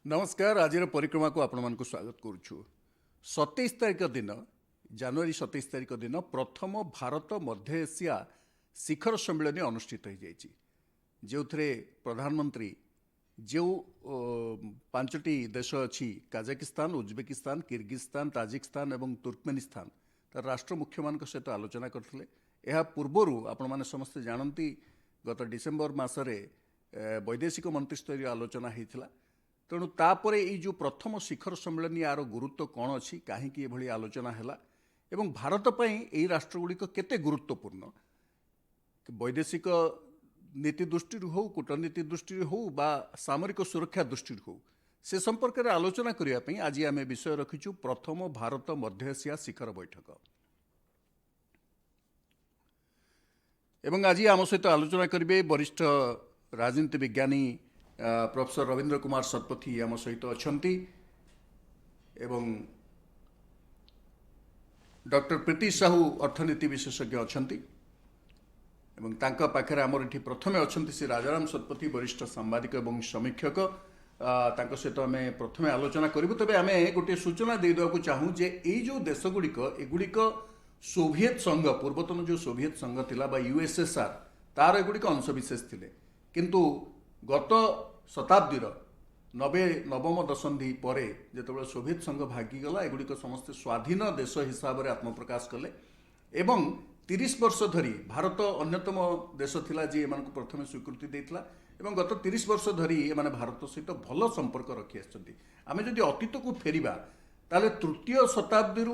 नमस्कार आज परिक्रमा को आपण मानक स्वागत करुछु 27 तारिख दिन जनवरी 27 तारिख दिन प्रथम भारत मध्य एशिया शिखर सम्मेलन अनुष्ठित हो जाइए जो प्रधानमंत्री जो पांचटी देश अच्छी काजाकिस्तान उज्बेकिस्तान किर्गिस्तान ताजिकिस्तान और तुर्कमेनिस्तान तार राष्ट्र मुख्य मान सहित आलोचना करते यह पूर्वर आपण मैंने समस्ते जानती गत डिसेम्बर मसरे वैदेशिक मंत्रिस्तरीय आलोचना होता तेणु तापर ये जो प्रथम शिखर सम्मेलन यार गुरुत्व कौन अच्छी कहीं आलोचना है एवं भारत पर यही राष्ट्रगुड़िक केते गुरुत्वपूर्ण वैदेशिक नीति दृष्टि हो कूटनीति दृष्टि हो बा सामरिक सुरक्षा दृष्टि हो से संपर्क में आलोचना करने आज आम विषय रखीचु प्रथम भारत मध्य एशिया शिखर बैठक एवं आज आम सहित आलोचना करेंगे वरिष्ठ राजनीति विज्ञानी प्रोफेसर रवींद्र कुमार शतपथी आम सहित अच्छा एवं डॉक्टर प्रीति साहू अर्थनीति विशेषज्ञ अच्छा एवं तांका पाखरे आमर एठी प्रथमे अच्छा श्री राजाराम शतपथी वरिष्ठ सांबादिक एवं समीक्षक तांका सहित आम प्रथमे आलोचना करूँ तेज आम गोटे सूचना देदेवाक चाहूँ जे ये जो देशगुड़िक एगुड़िक सोभियत संघ पूर्वतन जो सोभियत संघ थिला बा यूएसएसआर तार एगुड़िक अंशविशेष थिले किंतु गत शताब्दीर नवम दशंधि पर जो सोभियत संघ भागीगला एगुड़िक समस्ते स्वाधीन देश हिसाब से आत्मप्रकाश कले एवं 30 वर्ष धरी भारत अन्यतम देश थिला जी एम प्रथम स्वीकृति देता एवं गत 30 वर्ष धरी एम भारत सहित भल संपर्क रखी आम जदि अतीत को फेरिबा ताले तृतीय शताब्दी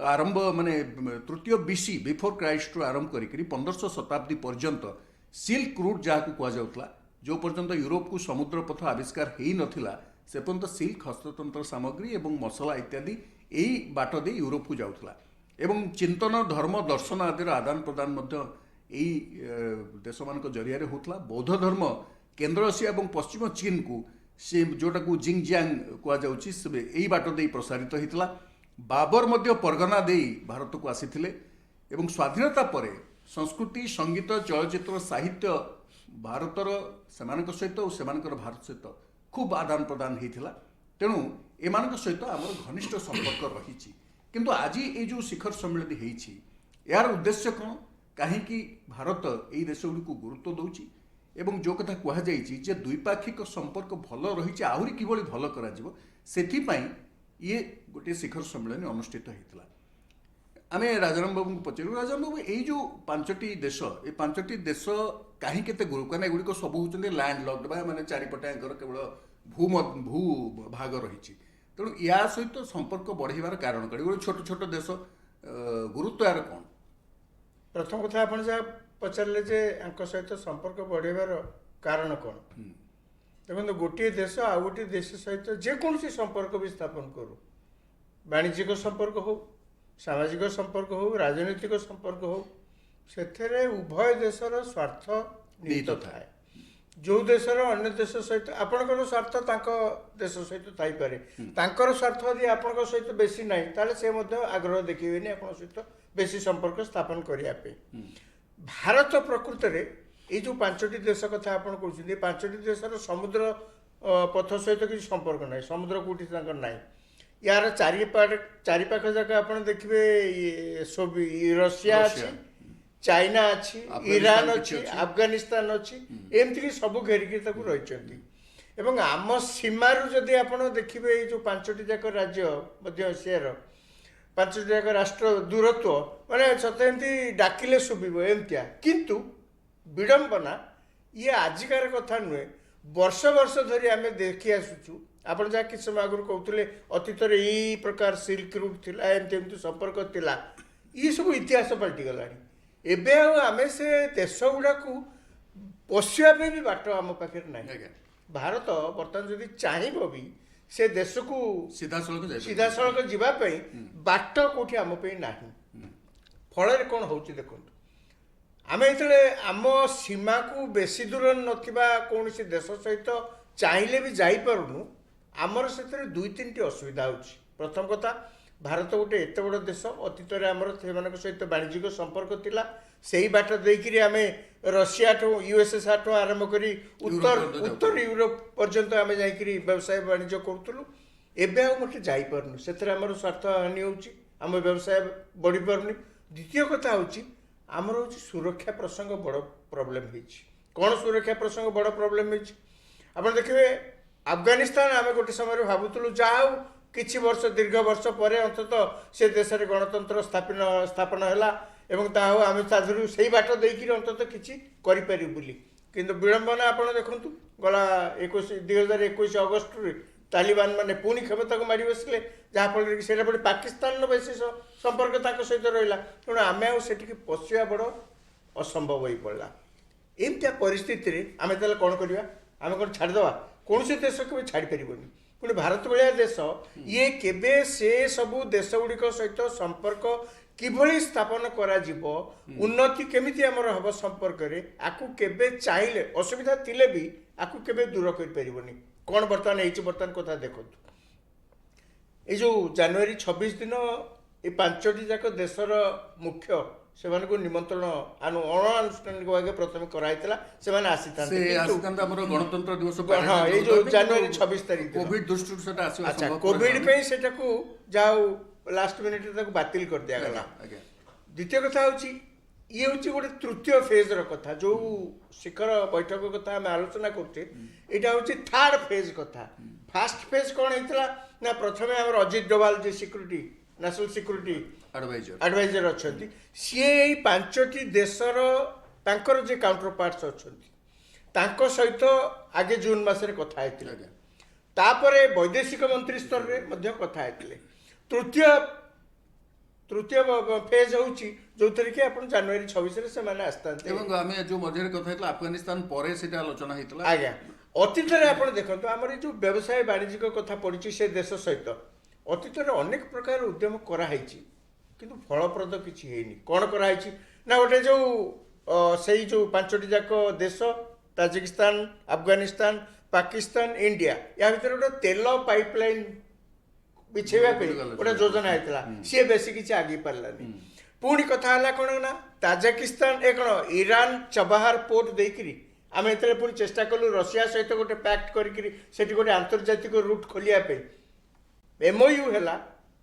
आरंभ माने तृतीय बीसी बिफोर क्राइस्ट आरंभ करी 1500 शताब्दी पर्यंत सिल्क रूट जहाँ को कहुला जो पर्यंत यूरोप को समुद्र पथ आविष्कार हो नाला से पर्यंत सिल्क हस्ततंत्र सामग्री एवं मसला इत्यादि यही बाट दे यूरोप को जाऊला एवं चिंतन धर्म दर्शन आदि आदान प्रदान यही देश मान जरिया होता बौद्ध धर्म केन्द्र एशिया और पश्चिम चीन को से जोटा को जिंगजियांग कहुच्छी यही बाट दे प्रसारित होता बाबर मध्य परगना दे भारत को आसी एवं स्वाधीनता पर संस्कृति संगीत चलचित्र साहित्य भारतर सेमानक सहित और सेमानकर भारत सहित खूब आदान प्रदान होता तेणु एमान सहित आमर घनिष्ठ संपर्क रही किंतु आज ये जो शिखर सम्मेलन होती यार उद्देश्य कौन कहीं भारत यही देशगुड़ी को गुरुत्व दौची एवं जो कथा कहुई जे द्विपाक्षिक संपर्क भल रही आहरी किभली भल कर ये गोटे शिखर सम्मेलन अनुष्ठित होता आम राजाराम बाबू को पचारू राजाराम बाबू ये जो पांचटी देश ये पांचटी देश कहीं केते गुरु कहना एगुड़िक सब होती लैंड लॉक्ड बा माने चारिपटे केवल भू भाग रही तेणु या सहित संपर्क बढ़ाइबार कारण कड़े गोटे छोट छोट देश गुरुत्व यार कौन प्रथम कथा आप पचारे जे सहित संपर्क बढ़ाइबार कारण कौन देखो गोटे देश आ गोटे देश सहित जेकोसी संपर्क भी स्थापन करूँ वाणिज्यिक संपर्क हो सामाजिक संपर्क हो राजनीतिक संपर्क हो से उभय देशर स्वार्थ निहित थाए जो देशर अन्य देश सहित आपणकर स्वार्थ देश सहित थाईपे तांकर स्वार्थ यदि आपण सहित बेसी ना ताले से आग्रह देखिए आप सहित बेसी संपर्क स्थापन करने भारत प्रकृत में ये जो पांचटी देश कथा आप कहते पांचटी देशर समुद्र पथ सहित किसी संपर्क ना समुद्र कौटी ना यार चारिपाख जगह आप देखिए रशिया अच्छी चाइना अच्छी ईरान अच्छी अफगानिस्तान अच्छी एमती सब घेरिकी रही आम सीमार जदि आप देखिए ये जो पांचटी जाक राज्य मध्य एशियार पांचटी जाक राष्ट्र दूरत्व माने सत एमती डाकिले शुभ एमतिया किंतु विडंबना ये आजिकार कथा नुहे वर्ष वर्ष धरी आम देखी आसुचु आप जहाँ कि समय आगुरी कहते अतीत यही प्रकार सिल्क रूट थिला एमती संपर्क थिला ये सब इतिहास पलटि गलानी एबे आम से देश गुड़ा को पशिया भी बाट आम पाखे ना भारत बर्तमान जदि चाहब भी से देश को सीधा सड़क जावाई बाट कौटी आम ना फल कौन हो देखो आम ये आम सीमा को बेसी दूर नथिबा कौन देश सहित चाहिए भी जापरूँ आमर से दुई तीन टी असुविधा हो प्रथम कथा भारत गोटे एत बड़ देश अतीत आमर सहित वाणिज्यिक संपर्क थिला से ही बाट देकर आम रशिया ठू यूएसएसआर ठू आरंभ करी उत्तर यूरोप उत्तर यूरोप पर्यंत आम जाकरी व्यवसाय वाणिज्य करूँ एबे आ मोटे जापरनु से आमर स्वार्थ हानि होची आम व्यवसाय बढ़ी पारुनी द्वितीय कथा होची आमर होची सुरक्षा प्रसंग बड़ प्रॉब्लम होची कौन सुरक्षा प्रसंग बड़ प्रॉब्लम होची आपण देखिए अफगानिस्तान आम गोटे समय भावुलु जहाँ किछि वर्ष दीर्घ वर्ष पर अंततः से देश में गणतंत्र स्थापन है एवं ताहा आम तादू से बाट देकर अंततः किसी करें बोली किंतु विड़ंबना आपड़ देखु गला 2021 अगस्ट तालिबान मैंने पुणी क्षमता को मारी बसले जहाँफल कि से पाकिस्तान बेसी संपर्क सहित रहा तेणु आम आठ पशिया बड़ असंभव हो पड़ा एमती परिस्थिति आम कौन करवा आम कौन छाड़दे कौन से देश के छाड़ी पारबनी पुणी भारत भाया देश ये केबे से सबू देश गुड़िक सहित संपर्क किभली स्थापन करा जीवो उन्नति केमिति हमर हब संपर्क रे आकु केबे चाहिले असुविधा थिले भी आकु केबे दूर कर परिबनी कोन वर्तमान एची वर्तमान कथा देखत ए जो जनवरी 26 दिन ए पांचटी जाक देशर मुख्य सेमान को निमंत्रण अणानुष्ठानिक भागे प्रथम कराइतला सेमान आसीतांते हमर गणतंत्र दिवस हां ए जो जनवरी 26 तारिख कोविड दृष्टि सेटा आसी अच्छा कोविड पे सेटा को जाओ लास्ट मिनिट तक बातिल कर दिया गला द्वितीय कथा होची ये होची गोटे तृतीय फेज र कथा जो शिखर बैठक कथा हम आलोचना करते एटा होची थर्ड फेज कथा फर्स्ट फेज कौन हेतला ना प्रथमे हमर अजित डोभाल जे सिक्युरिटी नेशनल सिक्युरिटी एडवाइजर अछंती सी पांचटी देशर तांकर जे काउंटर पार्ट्स अछंती तांको सहित आगे जून मासरे कथा हेतिला तापरे वैदेशिक मंत्री स्तर रे मध्य कथा हेतिले तृतीय फेज होची जो कि आपण जनवरी 26 रे से माने आस्तांते एवं आमे जो मध्य कथा हेतला अफगानिस्तान परे सेटा आलोचना हेतला आज्ञा अतीत रे आपण देखंतु हमर जो व्यवसाय वाणिज्यिक कथा पड़िछि से देश सहित अतीत रे अनेक प्रकार उद्यम करा हैछि किंतु फलप्रद किछि हेनी कोन करा हैछि ना गोटे जो सेही जो पांचटी जाक देश ताजिकिस्तान अफगानिस्तान पाकिस्तान इंडिया या भीतर गोटे तेल पाइपलाइन बिछेवा पे गोटे योजना होता सी बेसी किसी आगे पारानी पुणी कथा है कौन ना ताजिकिस्तान ए कौन ईरान चबाहार पोर्ट देकरी आम ये पुणी चेष्टा कलु रशिया सहित गोटे पैक्ट करी गोटे आंतर्जातिक रूट खोलिया एमओयू है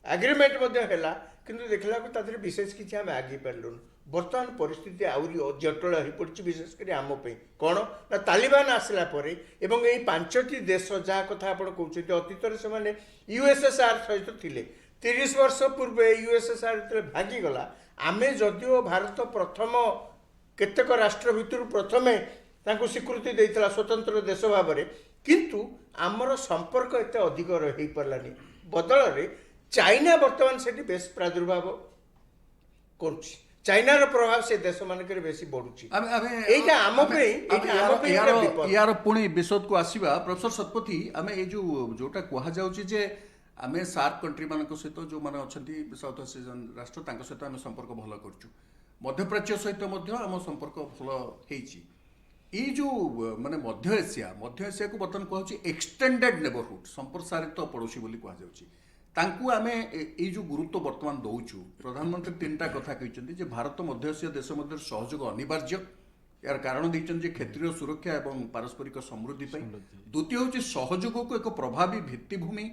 एग्रीमेंट है किंतु देखला को विशेष किसी आम आगे पार्लुन बर्तमान परिस्थिति आहरी जटिल हो पड़ी विशेषकर आम कौन ना तालिबान आसला परे एवं यही पांचटी देश जहाँ कथा आप कहते अतीत से यूएसएसआर सहित थिले 30 वर्ष पूर्व यूएसएसआर जो भांगीगला आमे जदिओ भारत प्रथम केतेक राष्ट्र भितर प्रथमे तांको स्वीकृति देइतला स्वतंत्र देश भाव में किंतु आमर संपर्क एत अधिक हो पारानी बदल रे चाइना बर्तमान से बेस प्रादुर्भाव कर चाइनार प्रभाव से देश मानक बेसी बढ़ुची यार पुणी विशद को आसवा प्रोफेसर शतपथी आम ये जोटा कह जाए आम सार्क कंट्री मान सहित जो मैंने अच्छा साउथ एशियन राष्ट्र सहित आम संपर्क भल कर मध्यप्राच्य सहित आम संपर्क भल ये जो माने मध्य एशिया को बर्तमान कहूँ एक्सटेंडेड नेबरहुड संप्रसारित पड़ोसी बोली कहुच्छी तांकु आमे ये जो गुरुत्व वर्तमान दौचु प्रधानमंत्री 3टा कथा कहते भारत मध्य एशिया देश मध्य सहयोग अनिवार्य यार कारण देते क्षेत्रीय सुरक्षा और पारस्परिक समृद्धि द्वितीय हूँ सहयोग को एक प्रभावी भित्तिभूमि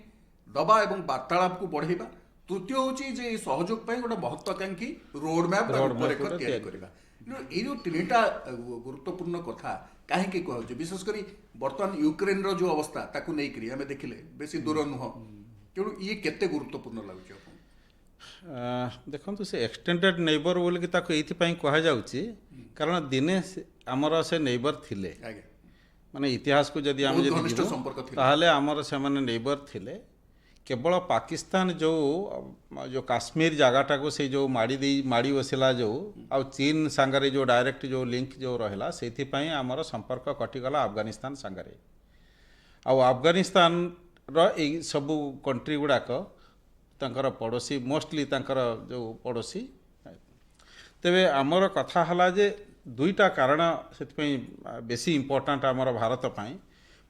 दबा और वार्तालाप को बढ़ेगा तृतीय हूँ सहयोग गोटे महत्वाकांक्षी रोडमैप रूपरेख या जो 3टा गुरुत्वपूर्ण कथा कहीं कहुचे विशेषकर बर्तमान यूक्रेन जो अवस्था ताकू नहीं आम देखिले बेसी दूर नुह तेणु ये केते गुरुत्वपूर्ण लगुच देखो से एक्सटेंडेड नेबर बोल कि कह जाऊँगी कारण दिने आमर से नेबर थिले माने इतिहास को जदि आम ताहले आमर से माने नेबर थिले केवल पाकिस्तान जो काश्मीर जगटा को से जो माड़ी बसला जो आ चीन सांगरे जो डायरेक्ट जो लिंक जो रहा से आमर संपर्क कटिगला अफगानिस्तान सांगरे अफगानिस्तान री सबू कंट्री गुड़ाक तांकर पड़ोसी मोस्टली तांकर जो पड़ोसी तेबे आमर कथा हला जे दुईटा कारण से बेसी इम्पोर्टाट आमर भारत पाई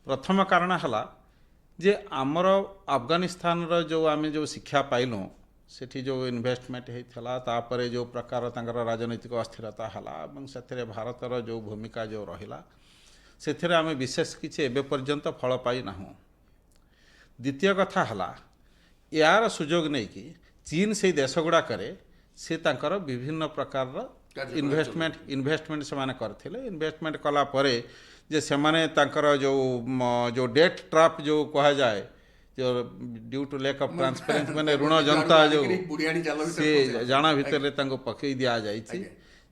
प्रथम कारण हला जे आमर अफगानिस्तान जो आमे जो शिक्षा पाइलु ସେଠି ଯେଉଁ ଇନଭେଷ୍ଟମେଣ୍ଟ ହେଇଥିଲା ତାପରେ ଯେଉଁ ପ୍ରକାର ତାଙ୍କର ରାଜନୈତିକ ଅସ୍ଥିରତା ହେଲା ଏବଂ ସେଥିରେ ଭାରତର ଯେଉଁ ଭୂମିକା ଯେଉଁ ରହିଲା ସେଥିରେ ଆମେ ବିଶେଷ କିଛି ଏବେ ପର୍ଯ୍ୟନ୍ତ ଫଳ ପାଇନାହୁଁ। ଦ୍ୱିତୀୟ କଥା ହେଲା ଏହାର ସୁଯୋଗ ନେଇକି ଚୀନ ସେଇ ଦେଶ ଗୁଡ଼ାକରେ ସେ ତାଙ୍କର ବିଭିନ୍ନ ପ୍ରକାରର ଇନଭେଷ୍ଟମେଣ୍ଟ ସେମାନେ କରିଥିଲେ। ଇନଭେଷ୍ଟମେଣ୍ଟ କଲା ପରେ ଯେ ସେମାନେ ତାଙ୍କର ଯେଉଁ ଡେଟ୍ ଟ୍ରାପ୍ ଯେଉଁ କୁହାଯାଏ ଯେଉଁ due to lake of transparency ମାନେ ଋଣ ଜନତା ଯେଉଁ ସେ ଜାଣା ଭିତରେ ତାଙ୍କୁ ପକାଇ ଦିଆଯାଇଛି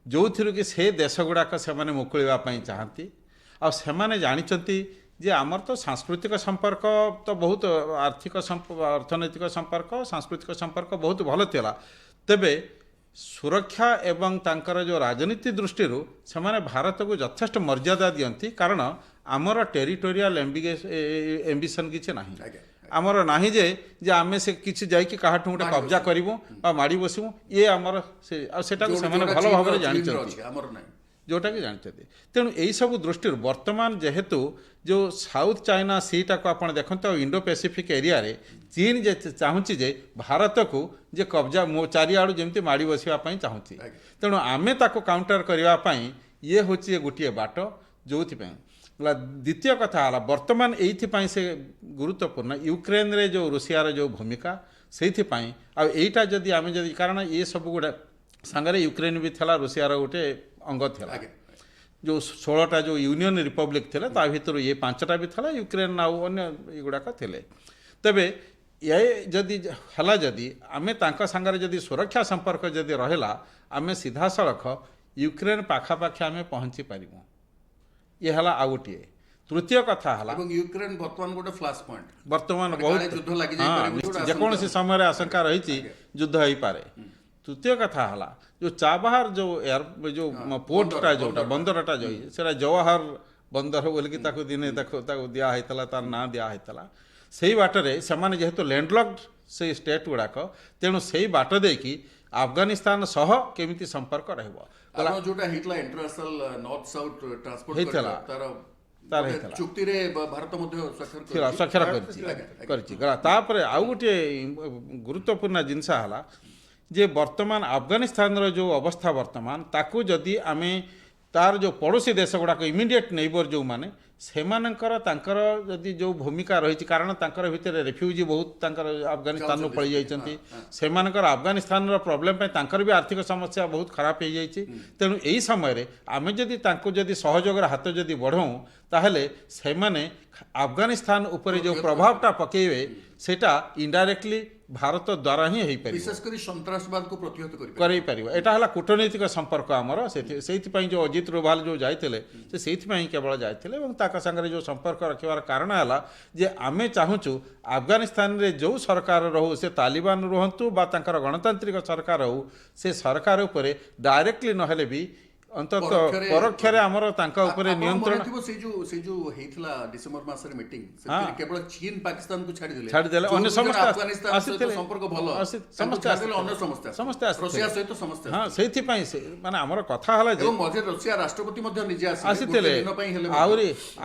ଯେଉଁଥିରୁ କି ସେ ଦେଶ ଗୁଡ଼ାକ ସେମାନେ ମୁକୁଳିବା ପାଇଁ ଚାହାନ୍ତି। ଆଉ ସେମାନେ ଜାଣିଛନ୍ତି ଯେ ଆମର ତ ସାଂସ୍କୃତିକ ସମ୍ପର୍କ ତ ବହୁତ ଅର୍ଥନୈତିକ ସମ୍ପର୍କ ସାଂସ୍କୃତିକ ସମ୍ପର୍କ ବହୁତ ଭଲ ଥିଲା, ତେବେ ସୁରକ୍ଷା ଏବଂ ତାଙ୍କର ଯେଉଁ ରାଜନୀତି ଦୃଷ୍ଟିରୁ ସେମାନେ ଭାରତକୁ ଯଥେଷ୍ଟ ମର୍ଯ୍ୟାଦା ଦିଅନ୍ତି, କାରଣ ଆମର ଟେରିଟୋରିଆଲ ଏମ୍ବିସନ୍ କିଛି ନାହିଁ। ଆମର ନାହିଁ ଯେ ଆମେ ସେ କିଛି ଯାଇକି କାହାଠୁ ଗୋଟେ କବ୍ଜା କରିବୁ ବା ମାଡ଼ି ବସିବୁ, ଇଏ ଆମର ଆଉ ସେଟାକୁ ସେମାନେ ଭଲ ଭାବରେ ଜାଣିଛନ୍ତି, ଯେଉଁଟାକି ଜାଣିଛନ୍ତି। ତେଣୁ ଏହିସବୁ ଦୃଷ୍ଟିରୁ ବର୍ତ୍ତମାନ ଯେହେତୁ ଯେଉଁ ସାଉଥ୍ ଚାଇନା ସିଟାକୁ ଆପଣ ଦେଖନ୍ତୁ ଆଉ ଇଣ୍ଡୋ ପାସିଫିକ୍ ଏରିଆରେ ଚୀନ ଯେ ଚାହୁଁଛି ଯେ ଭାରତକୁ ଯେ କବ୍ଜା ଚାରିଆଡ଼ୁ ଯେମିତି ମାଡ଼ି ବସିବା ପାଇଁ ଚାହୁଁଛି, ତେଣୁ ଆମେ ତାକୁ କାଉଣ୍ଟର କରିବା ପାଇଁ ଇଏ ହେଉଛି ଗୋଟିଏ ବାଟ। ଯେଉଁଥିପାଇଁ ଦ୍ୱିତୀୟ କଥା ହେଲା ବର୍ତ୍ତମାନ ଏଇଥିପାଇଁ ସେ ଗୁରୁତ୍ୱପୂର୍ଣ୍ଣ ୟୁକ୍ରେନରେ ଯେଉଁ ରୁଷିଆର ଯେଉଁ ଭୂମିକା ସେଇଥିପାଇଁ। ଆଉ ଏଇଟା ଯଦି ଆମେ କାରଣ ଇଏ ସବୁ ଗୁଡ଼ା ସାଙ୍ଗରେ ୟୁକ୍ରେନ ବି ଥିଲା ରୁଷିଆର ଗୋଟେ ଅଙ୍ଗ ଥିଲା। ଯେଉଁ 16ଟା ଯେଉଁ ୟୁନିୟନ ରିପବ୍ଲିକ ଥିଲା ତା ଭିତରୁ ଇଏ 5ଟା ବି ଥିଲା, ୟୁକ୍ରେନ ଆଉ ଅନ୍ୟ ଏଗୁଡ଼ାକ ଥିଲେ। ତେବେ ଏ ଯଦି ହେଲା ଯଦି ଆମେ ତାଙ୍କ ସାଙ୍ଗରେ ଯଦି ସୁରକ୍ଷା ସମ୍ପର୍କ ଯଦି ରହିଲା ଆମେ ସିଧାସଳଖ ୟୁକ୍ରେନ ପାଖାପାଖି ଆମେ ପହଞ୍ଚି ପାରିବୁ। ଇଏ ହେଲା ଆଉ ଗୋଟିଏ। ତୃତୀୟ କଥା ହେଲା ୟୁକ୍ରେନ ବର୍ତ୍ତମାନ ଗୋଟେ ଫ୍ଲାସ୍ ପଏଣ୍ଟ, ବର୍ତ୍ତମାନ ବହୁତ ଯେକୌଣସି ସମୟରେ ଆଶଙ୍କା ରହିଛି ଯୁଦ୍ଧ ହେଇପାରେ। ତୃତୀୟ କଥା ହେଲା ଯେଉଁ ଚାବାହାର ଯେଉଁ ପୋର୍ଟଟା ଯେଉଁଟା ବନ୍ଦରଟା ଯେଉଁ ସେଇଟା ଜୱାହର ବନ୍ଦର ବୋଲିକି ତାକୁ ଦିନେ ତାକୁ ଦିଆହେଇଥିଲା, ତାର ନାଁ ଦିଆହେଇଥିଲା। ସେଇ ବାଟରେ ସେମାନେ ଯେହେତୁ ଲ୍ୟାଣ୍ଡଲକ୍ଡ ସେଇ ଷ୍ଟେଟ୍ ଗୁଡ଼ାକ, ତେଣୁ ସେଇ ବାଟ ଦେଇକି ଆଫଗାନିସ୍ତାନ ସହ କେମିତି ସମ୍ପର୍କ ରହିବ ଯେଉଁଟା ହେଇଥିଲା ଇଣ୍ଟରନ୍ୟାସନାଲ ନର୍ଥ ସାଉଥ ଟ୍ରାନ୍ସପୋର୍ଟ ହେଇଥିଲା ତାର ହେଇଥିଲା ଚୁକ୍ତିରେ ଭାରତ ମଧ୍ୟ ସ୍ୱାକ୍ଷର କରିଛି। ତାପରେ ଆଉ ଗୋଟିଏ ଗୁରୁତ୍ୱପୂର୍ଣ୍ଣ ଜିନିଷ ହେଲା ଯେ ବର୍ତ୍ତମାନ ଆଫଗାନିସ୍ତାନର ଯେଉଁ ଅବସ୍ଥା ବର୍ତ୍ତମାନ ତାକୁ ଯଦି ଆମେ ତାର ଯେଉଁ ପଡ଼ୋଶୀ ଦେଶ ଗୁଡ଼ାକ ଇମିଡ଼ିଏଟ୍ ନେଇବର ଯେଉଁମାନେ ସେମାନଙ୍କର ତାଙ୍କର ଯଦି ଯେଉଁ ଭୂମିକା ରହିଛି, କାରଣ ତାଙ୍କର ଭିତରେ ରେଫ୍ୟୁଜି ବହୁତ ତାଙ୍କର ଆଫଗାନିସ୍ତାନରୁ ପଳାଇ ଯାଇଛନ୍ତି, ସେମାନଙ୍କର ଆଫଗାନିସ୍ତାନର ପ୍ରୋବ୍ଲେମ୍ ପାଇଁ ତାଙ୍କର ବି ଆର୍ଥିକ ସମସ୍ୟା ବହୁତ ଖରାପ ହେଇଯାଇଛି। ତେଣୁ ଏହି ସମୟରେ ଆମେ ଯଦି ତାଙ୍କୁ ଯଦି ସହଯୋଗର ହାତ ଯଦି ବଢ଼ାଉ ତାହେଲେ ସେମାନେ ଆଫଗାନିସ୍ତାନ ଉପରେ ଯେଉଁ ପ୍ରଭାବଟା ପକାଇବେ ସେଇଟା ଇନଡାଇରେକ୍ଟଲି ଭାରତ ଦ୍ୱାରା ହିଁ ହେଇପାରିବ, ବିଶେଷ କରି ସନ୍ତାସବାଦକୁ ପ୍ରତିହତ କରିପାରିବ। ଏଇଟା ହେଲା କୂଟନୈତିକ ସମ୍ପର୍କ ଆମର। ସେଇଥିପାଇଁ ଯେଉଁ ଅଜିତ ଡୋଭାଲ ଯେଉଁ ଯାଇଥିଲେ ସେ ସେଇଥିପାଇଁ କେବଳ ଯାଇଥିଲେ ଏବଂ ତାଙ୍କ ସାଙ୍ଗରେ ଯେଉଁ ସମ୍ପର୍କ ରଖିବାର କାରଣ ହେଲା ଯେ ଆମେ ଚାହୁଁଛୁ ଆଫଗାନିସ୍ତାନରେ ଯେଉଁ ସରକାର ରହୁ, ସେ ତାଲିବାନ ରୁହନ୍ତୁ ବା ତାଙ୍କର ଗଣତାନ୍ତ୍ରିକ ସରକାର ହଉ, ସେ ସରକାର ଉପରେ ଡାଇରେକ୍ଟଲି ନହେଲେ ବି ଅନ୍ତତଃ ପରୋକ୍ଷରେ ଆମର ତାଙ୍କ ଉପରେ ନିୟନ୍ତ୍ରଣ ହେଇଥିଲା। ଡିସେମ୍ବର ମାସରେ ମିଟିଂ କେବଳ ଚୀନ ପାକିସ୍ତାନକୁ ଛାଡ଼ିଦେଲେ ଅନ୍ୟ ସମସ୍ତେ ଆସିଥିଲେ, ସମ୍ପର୍କ ଭଲ ସମସ୍ତେ ହଁ ସେଇଥିପାଇଁ ମାନେ ଆମର କଥା ହେଲା ଯେ ରଷିଆ ରାଷ୍ଟ୍ରପତି ମଧ୍ୟ ନିଜେ ଆସିଥିଲେ।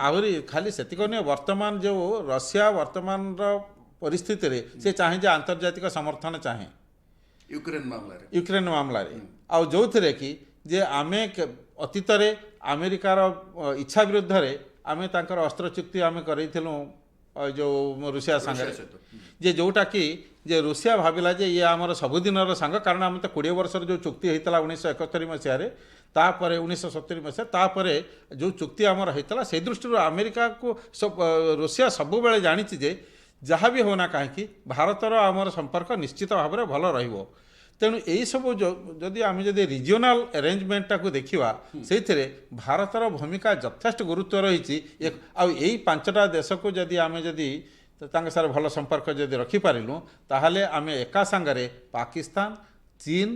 ଆହୁରି ଖାଲି ସେତିକ ନୁହେଁ, ବର୍ତ୍ତମାନ ଯେଉଁ ରଷିଆ ବର୍ତ୍ତମାନର ପରିସ୍ଥିତିରେ ସେ ଚାହେଁ ଯେ ଆନ୍ତର୍ଜାତିକ ସମର୍ଥନ ଚାହେଁ ୟୁକ୍ରେନ ମାମଲାରେ, ଆଉ ଯେଉଁଥିରେ କି ଯେ ଆମେ ଅତୀତରେ ଆମେରିକାର ଇଚ୍ଛା ବିରୁଦ୍ଧରେ ଆମେ ତାଙ୍କର ଅସ୍ତ୍ର ଚୁକ୍ତି ଆମେ କରେଇଥିଲୁ ଯେଉଁ ରୁଷିଆ ସାଙ୍ଗରେ, ଯେ ଯେଉଁଟାକି ଯେ ରୁଷିଆ ଭାବିଲା ଯେ ଇଏ ଆମର ସବୁଦିନର ସାଙ୍ଗ, କାରଣ ଆମେ ତ 20 ବର୍ଷର ଯେଉଁ ଚୁକ୍ତି ହେଇଥିଲା 1971 ମସିହାରେ, ତାପରେ 1970 ମସିହା, ତାପରେ ଯେଉଁ ଚୁକ୍ତି ଆମର ହେଇଥିଲା ସେଇ ଦୃଷ୍ଟିରୁ ଆମେରିକାକୁ ରୁଷିଆ ସବୁବେଳେ ଜାଣିଛି ଯେ ଯାହା ବି ହେଉନା କାହିଁକି ଭାରତର ଆମର ସମ୍ପର୍କ ନିଶ୍ଚିତ ଭାବରେ ଭଲ ରହିବ। ତେଣୁ ଏହିସବୁ ଯଦି ଆମେ ଯଦି ରିଜିଓନାଲ ଆରେଞ୍ଜମେଣ୍ଟଟାକୁ ଦେଖିବା ସେଇଥିରେ ଭାରତର ଭୂମିକା ଯଥେଷ୍ଟ ଗୁରୁତ୍ୱ ରହିଛି। ଆଉ ଏଇ 5ଟା ଦେଶକୁ ଯଦି ଆମେ ଯଦି ତାଙ୍କ ସାଙ୍ଗରେ ଭଲ ସମ୍ପର୍କ ଯଦି ରଖିପାରିଲୁ ତାହେଲେ ଆମେ ଏକା ସାଙ୍ଗରେ ପାକିସ୍ତାନ, ଚୀନ,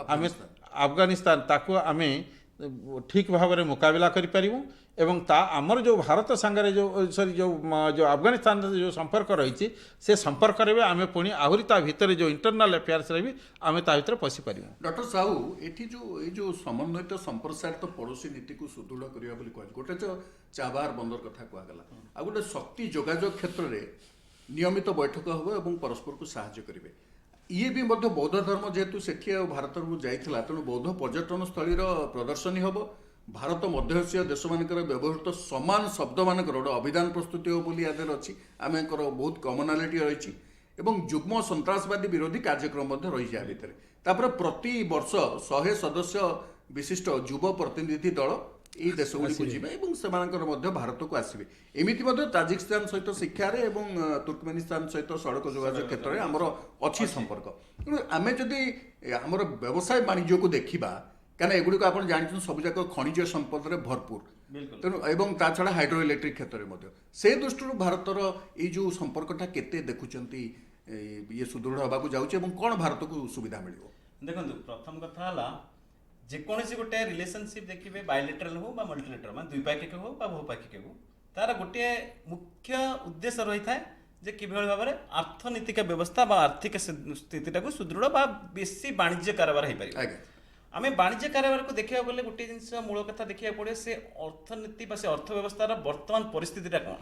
ଆମେ ଆଫଗାନିସ୍ତାନ ତାକୁ ଆମେ ଠିକ୍ ଭାବରେ ମୁକାବିଲା କରିପାରିବୁ ଏବଂ ଆମର ଯେଉଁ ଭାରତ ସାଙ୍ଗରେ ଯେଉଁ ଆଫଗାନିସ୍ତାନରେ ଯେଉଁ ସମ୍ପର୍କ ରହିଛି ସେ ସମ୍ପର୍କରେ ବି ଆମେ ପୁଣି ଆହୁରି ତା ଭିତରେ ଯେଉଁ ଇଣ୍ଟରନାଲ ଆଫେୟାର୍ସରେ ବି ଆମେ ତା ଭିତରେ ପଶିପାରିବୁ। ଡକ୍ଟର ସାହୁ, ଏଠି ଏଇ ଯେଉଁ ସମନ୍ୱିତ ସମ୍ପ୍ରସାରିତ ପଡ଼ୋଶୀ ନୀତିକୁ ସୁଦୃଢ଼ କରିବା ବୋଲି କୁହାଯାଏ, ଗୋଟେ ଚାବାହାର ବନ୍ଦର କଥା କୁହାଗଲା, ଆଉ ଗୋଟେ ଶକ୍ତି ଯୋଗାଯୋଗ କ୍ଷେତ୍ରରେ ନିୟମିତ ବୈଠକ ହେବ ଏବଂ ପରସ୍ପରକୁ ସାହାଯ୍ୟ କରିବେ। ଇଏ ବି ମଧ୍ୟ ବୌଦ୍ଧ ଧର୍ମ ଯେହେତୁ ସେଠି ଆଉ ଭାରତରୁ ଯାଇଥିଲା ତେଣୁ ବୌଦ୍ଧ ପର୍ଯ୍ୟଟନ ସ୍ଥଳୀର ପ୍ରଦର୍ଶନୀ ହେବ। ଭାରତ ମଧ୍ୟ ଏସୀୟ ଦେଶମାନଙ୍କର ବ୍ୟବହୃତ ସମାନ ଶବ୍ଦମାନଙ୍କର ଗୋଟେ ଅଭିଧାନ ପ୍ରସ୍ତୁତି ହେବ ବୋଲି ୟା ଦେହରେ ଅଛି। ଆମେଙ୍କର ବହୁତ କମନାଲିଟି ରହିଛି ଏବଂ ଯୁଗ୍ମ ସନ୍ତାସବାଦୀ ବିରୋଧୀ କାର୍ଯ୍ୟକ୍ରମ ମଧ୍ୟ ରହିଛି ୟା ଭିତରେ। ତାପରେ ପ୍ରତି ବର୍ଷ 100 ସଦସ୍ୟ ବିଶିଷ୍ଟ ଯୁବ ପ୍ରତିନିଧି ଦଳ এই দেশগুড়িକୁ ଯିବେ ଏବଂ ସେମାନଙ୍କର ମଧ୍ୟ ଭାରତକୁ ଆସିବେ। ଏମିତି ମଧ୍ୟ ତାଜିକିସ୍ତାନ ସହିତ ଶିକ୍ଷାରେ ଏବଂ ତୁର୍କମେନିସ୍ତାନ ସହିତ ସଡ଼କ ଯୋଗାଯୋଗ କ୍ଷେତ୍ରରେ ଆମର ଅଛି ସମ୍ପର୍କ। ତେଣୁ ଆମେ ଯଦି ଆମର ବ୍ୟବସାୟ ବାଣିଜ୍ୟକୁ ଦେଖିବା, କାରଣ ଏଗୁଡ଼ିକ ଆପଣ ଜାଣିଛନ୍ତି ସବୁଯାକ ଖଣିଜ ସମ୍ପଦରେ ଭରପୁର, ତେଣୁ ଏବଂ ତା ଛଡ଼ା ହାଇଡ୍ରୋ ଇଲେକ୍ଟ୍ରିକ୍ କ୍ଷେତ୍ରରେ ମଧ୍ୟ ସେ ଦୃଷ୍ଟିରୁ ଭାରତର ଏଇ ଯେଉଁ ସମ୍ପର୍କଟା କେତେ ଦେଖୁଛନ୍ତି ଇଏ ସୁଦୃଢ଼ ହେବାକୁ ଯାଉଛି ଏବଂ କ'ଣ ଭାରତକୁ ସୁବିଧା ମିଳିବ? ଦେଖନ୍ତୁ, ପ୍ରଥମ କଥା ହେଲା ଯେକୌଣସି ଗୋଟେ ରିଲେସନସିପ୍ ଦେଖିବେ, ବାୟୋଲେଟରାଲ ହଉ ବା ମଲ୍ଟିଲେଟରାଲ, ମାନେ ଦ୍ୱିପାକ୍ଷିକ ହଉ ବା ବହୁପାକ୍ଷିକ ହଉ, ତାର ଗୋଟିଏ ମୁଖ୍ୟ ଉଦ୍ଦେଶ୍ୟ ରହିଥାଏ ଯେ କିଭଳି ଭାବରେ ଅର୍ଥନୈତିକ ବ୍ୟବସ୍ଥା ବା ଆର୍ଥିକ ସ୍ଥିତିଟାକୁ ସୁଦୃଢ଼ ବା ବେଶୀ ବାଣିଜ୍ୟ କାରବାର ହେଇପାରିବ। ଆମେ ବାଣିଜ୍ୟ କାରବାରକୁ ଦେଖିବାକୁ ଗଲେ ଗୋଟିଏ ଜିନିଷ ମୂଳ କଥା ଦେଖିବାକୁ ପଡ଼ିବ, ସେ ଅର୍ଥନୀତି ବା ସେ ଅର୍ଥ ବ୍ୟବସ୍ଥାର ବର୍ତ୍ତମାନ ପରିସ୍ଥିତିଟା କ'ଣ।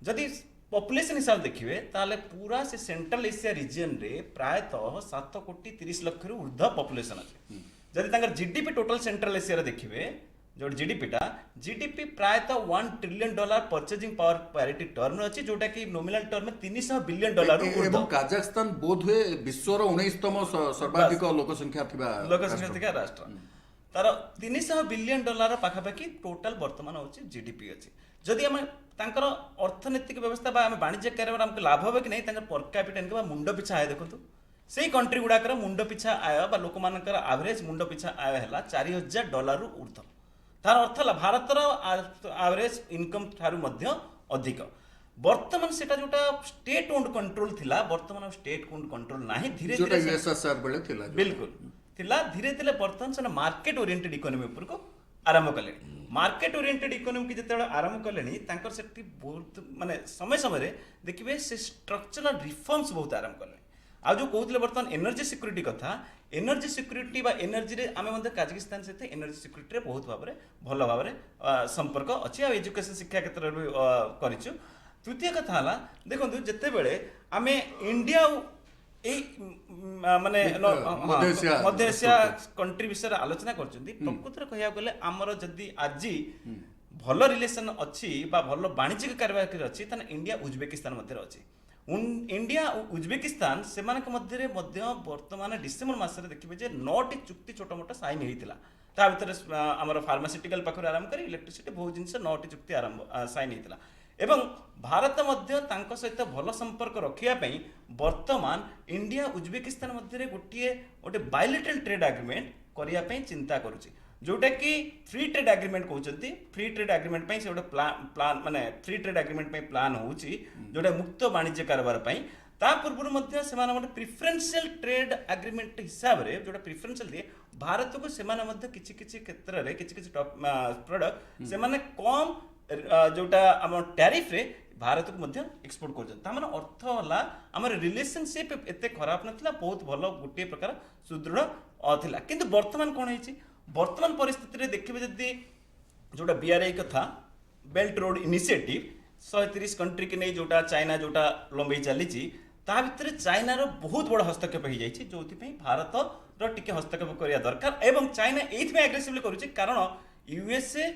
ଯଦି ପପୁଲେସନ୍ ହିସାବରେ ଦେଖିବେ ତାହେଲେ ପୁରା ସେ ସେଣ୍ଟ୍ରାଲ ଏସିଆ ରିଜିୟନରେ ପ୍ରାୟତଃ 7,30,00,000ରୁ ଉର୍ଦ୍ଧ୍ୱ ପପୁଲେସନ୍ ଅଛି। ଯଦି ତାଙ୍କର ଜିଡିପି ଟୋଟାଲ ସେଣ୍ଟ୍ରାଲ ଏସିଆରେ ଦେଖିବେ, ଯୋଉଠି ଜିଡିପି ପ୍ରାୟତଃ $1 ଟ୍ରିଲିୟନ୍ ପର୍ଚେଜିଂ ପାୱାର ପ୍ୟାରିଟି ଟର୍ମରେ ଅଛି, ଯୋଉଟା କି ନୋମିନାଲ ଟର୍ମରେ $300 ବିଲିୟନ। ଏବଂ କାଜାକସ୍ତାନ ବୋଧହୁଏ ବିଶ୍ୱର 19ତମ ସର୍ବାଧିକ ଲୋକସଂଖ୍ୟା ଥିବା ରାଷ୍ଟ୍ର। ତାର $300 ବିଲିୟନ ପାଖାପାଖି ଟୋଟାଲ ବର୍ତ୍ତମାନ ହେଉଛି ଜିଡିପି ଅଛି। ଯଦି ଆମେ ତାଙ୍କର ଅର୍ଥନୈତିକ ବ୍ୟବସ୍ଥା ବା ଆମେ ବାଣିଜ୍ୟ କାରବାର ଆମକୁ ଲାଭ ହେବ କି ନାହିଁ, ତାଙ୍କର ପର କ୍ୟାପିଟା ଇନକମ୍ ବା ମୁଣ୍ଡ ପିଛା ଆୟ ଦେଖନ୍ତୁ। ସେଇ କଣ୍ଟ୍ରି ଗୁଡ଼ାକର ମୁଣ୍ଡ ପିଛା ଆୟ ବା ଲୋକମାନଙ୍କର ଆଭରେଜ ମୁଣ୍ଡ ପିଛା ଆୟ ହେଲା $4,000 ଉର୍ଦ୍ଧ୍ୱ। ତାର ଅର୍ଥ ହେଲା ଭାରତର ଆଭରେଜ ଇନକମ୍ ଠାରୁ ମଧ୍ୟ ଅଧିକ। ବର୍ତ୍ତମାନ ସେଟା ଯୋଉଟା ଷ୍ଟେଟ୍ ଓନ୍ଡ କଣ୍ଟ୍ରୋଲ ଥିଲା, ବର୍ତ୍ତମାନ ଷ୍ଟେଟ୍ ଓନ୍ଡ କଣ୍ଟ୍ରୋଲ ନାହିଁ, ଧୀରେ ଧୀରେ ବିଲକୁଲ ଥିଲା, ଧୀରେ ଧୀରେ ବର୍ତ୍ତମାନ ସେଟା ମାର୍କେଟ ଓରିଏଣ୍ଟେଡ୍ ଇକୋନୋମି ଉପରକୁ ଆରମ୍ଭ କଲେଣି। ମାର୍କେଟ ଓରିଏଣ୍ଟେଡ୍ ଇକୋନୋମି ଯେତେବେଳେ ଆରମ୍ଭ କଲେଣି, ତାଙ୍କର ସେଠି ବହୁତ ମାନେ ସମୟ ସମୟରେ ଦେଖିବେ ସେ ଷ୍ଟ୍ରକ୍ଚରାଲ ରିଫର୍ମସ ବହୁତ ଆରମ୍ଭ କଲେ। ଆଉ ଯେଉଁ କହୁଥିଲେ ବର୍ତ୍ତମାନ ଏନର୍ଜି ସିକ୍ୟୁରିଟି କଥା, ଏନର୍ଜି ସିକ୍ୟୁରିଟି ବା ଏନର୍ଜିରେ ଆମେ ମଧ୍ୟ କାଜାକିସ୍ତାନ ସହିତ ଏନର୍ଜି ସିକ୍ୟୁରିଟିରେ ବହୁତ ଭାବରେ ଭଲ ଭାବରେ ସମ୍ପର୍କ ଅଛି, ଆଉ ଏଜୁକେସନ ଶିକ୍ଷା କ୍ଷେତ୍ରରେ ବି କରିଛୁ। ତୃତୀୟ କଥା ହେଲା ଦେଖନ୍ତୁ, ଯେତେବେଳେ ଆମେ ଇଣ୍ଡିଆ ଆଉ ଏଇ ମାନେ ମଧ୍ୟ ଏସିଆ କଣ୍ଟ୍ରି ବିଷୟରେ ଆଲୋଚନା କରୁଛନ୍ତି, ପ୍ରକୃତରେ କହିବାକୁ ଗଲେ ଆମର ଯଦି ଆଜି ଭଲ ରିଲେସନ ଅଛି ବା ଭଲ ବାଣିଜ୍ୟିକ କାରବାର ଅଛି, ତାହେଲେ ଇଣ୍ଡିଆ ଉଜବେକିସ୍ତାନ ମଧ୍ୟରେ ଅଛି। ଇଣ୍ଡିଆ ଓ ଉଜବେକିସ୍ତାନ ସେମାନଙ୍କ ମଧ୍ୟରେ ମଧ୍ୟ ବର୍ତ୍ତମାନ ଡିସେମ୍ବର ମାସରେ ଦେଖିବେ ଯେ 9ଟି ଚୁକ୍ତି ଛୋଟ ମୋଟ ସାଇନ୍ ହେଇଥିଲା। ତା ଭିତରେ ଆମର ଫାର୍ମାସିଟିକାଲ ପାଖରୁ ଆରମ୍ଭ କରି ଇଲେକ୍ଟ୍ରିସିଟି ବହୁତ ଜିନିଷ 9ଟି ଚୁକ୍ତି ସାଇନ୍ ହେଇଥିଲା। ଏବଂ ଭାରତ ମଧ୍ୟ ତାଙ୍କ ସହିତ ଭଲ ସମ୍ପର୍କ ରଖିବା ପାଇଁ ବର୍ତ୍ତମାନ ଇଣ୍ଡିଆ ଉଜବେକିସ୍ତାନ ମଧ୍ୟରେ ଗୋଟେ ବାୟୋଲେଟରାଲ ଟ୍ରେଡ୍ ଆଗ୍ରିମେଣ୍ଟ କରିବା ପାଇଁ ଚିନ୍ତା କରୁଛି, ଯୋଉଟା କି ଫ୍ରି ଟ୍ରେଡ୍ ଆଗ୍ରିମେଣ୍ଟ କହୁଛନ୍ତି। ଫ୍ରି ଟ୍ରେଡ୍ ଆଗ୍ରିମେଣ୍ଟ ପାଇଁ ସେ ଗୋଟେ ପ୍ଲାନ୍ ମାନେ ଫ୍ରି ଟ୍ରେଡ୍ ଆଗ୍ରିମେଣ୍ଟ ପାଇଁ ପ୍ଲାନ୍ ହେଉଛି, ଯୋଉଟା ମୁକ୍ତ ବାଣିଜ୍ୟ କାରବାର ପାଇଁ। ତା ପୂର୍ବରୁ ମଧ୍ୟ ସେମାନେ ଗୋଟେ ପ୍ରିଫରେନ୍ସିଆଲ ଟ୍ରେଡ୍ ଆଗ୍ରିମେଣ୍ଟ ହିସାବରେ ଯୋଉଟା ପ୍ରିଫରେନ୍ସିଆଲ ଦିଏ ଭାରତକୁ, ସେମାନେ ମଧ୍ୟ କିଛି କିଛି କ୍ଷେତ୍ରରେ କିଛି ପ୍ରଡକ୍ଟ ସେମାନେ କମ୍ ଯୋଉଟା ଆମ ଟ୍ୟାରିଫରେ ଭାରତକୁ ମଧ୍ୟ ଏକ୍ସପୋର୍ଟ କରୁଛନ୍ତି। ତାମାନେ ଅର୍ଥ ହେଲା ଆମର ରିଲେସନସିପ୍ ଏତେ ଖରାପ ନଥିଲା, ବହୁତ ଭଲ ଗୋଟିଏ ପ୍ରକାର ସୁଦୃଢ଼ ଥିଲା। କିନ୍ତୁ ବର୍ତ୍ତମାନ କ'ଣ ହେଇଛି, ବର୍ତ୍ତମାନ ପରିସ୍ଥିତିରେ ଦେଖିବେ ଯଦି ଯୋଉଟା BRI କଥା, ବେଲ୍ଟ ରୋଡ୍ ଇନିସିଏଟିଭ୍ 130 କଣ୍ଟ୍ରି କି ନେଇ ଯୋଉଟା ଚାଇନା ଯୋଉଟା ଲମ୍ବେଇ ଚାଲିଛି, ତା ଭିତରେ ଚାଇନାର ବହୁତ ବଡ଼ ହସ୍ତକ୍ଷେପ ହେଇଯାଇଛି, ଯୋଉଥିପାଇଁ ଭାରତର ଟିକେ ହସ୍ତକ୍ଷେପ କରିବା ଦରକାର। ଏବଂ ଚାଇନା ଏଇଥିପାଇଁ ଆଗ୍ରେସିଭଲି କରୁଛି କାରଣ USA,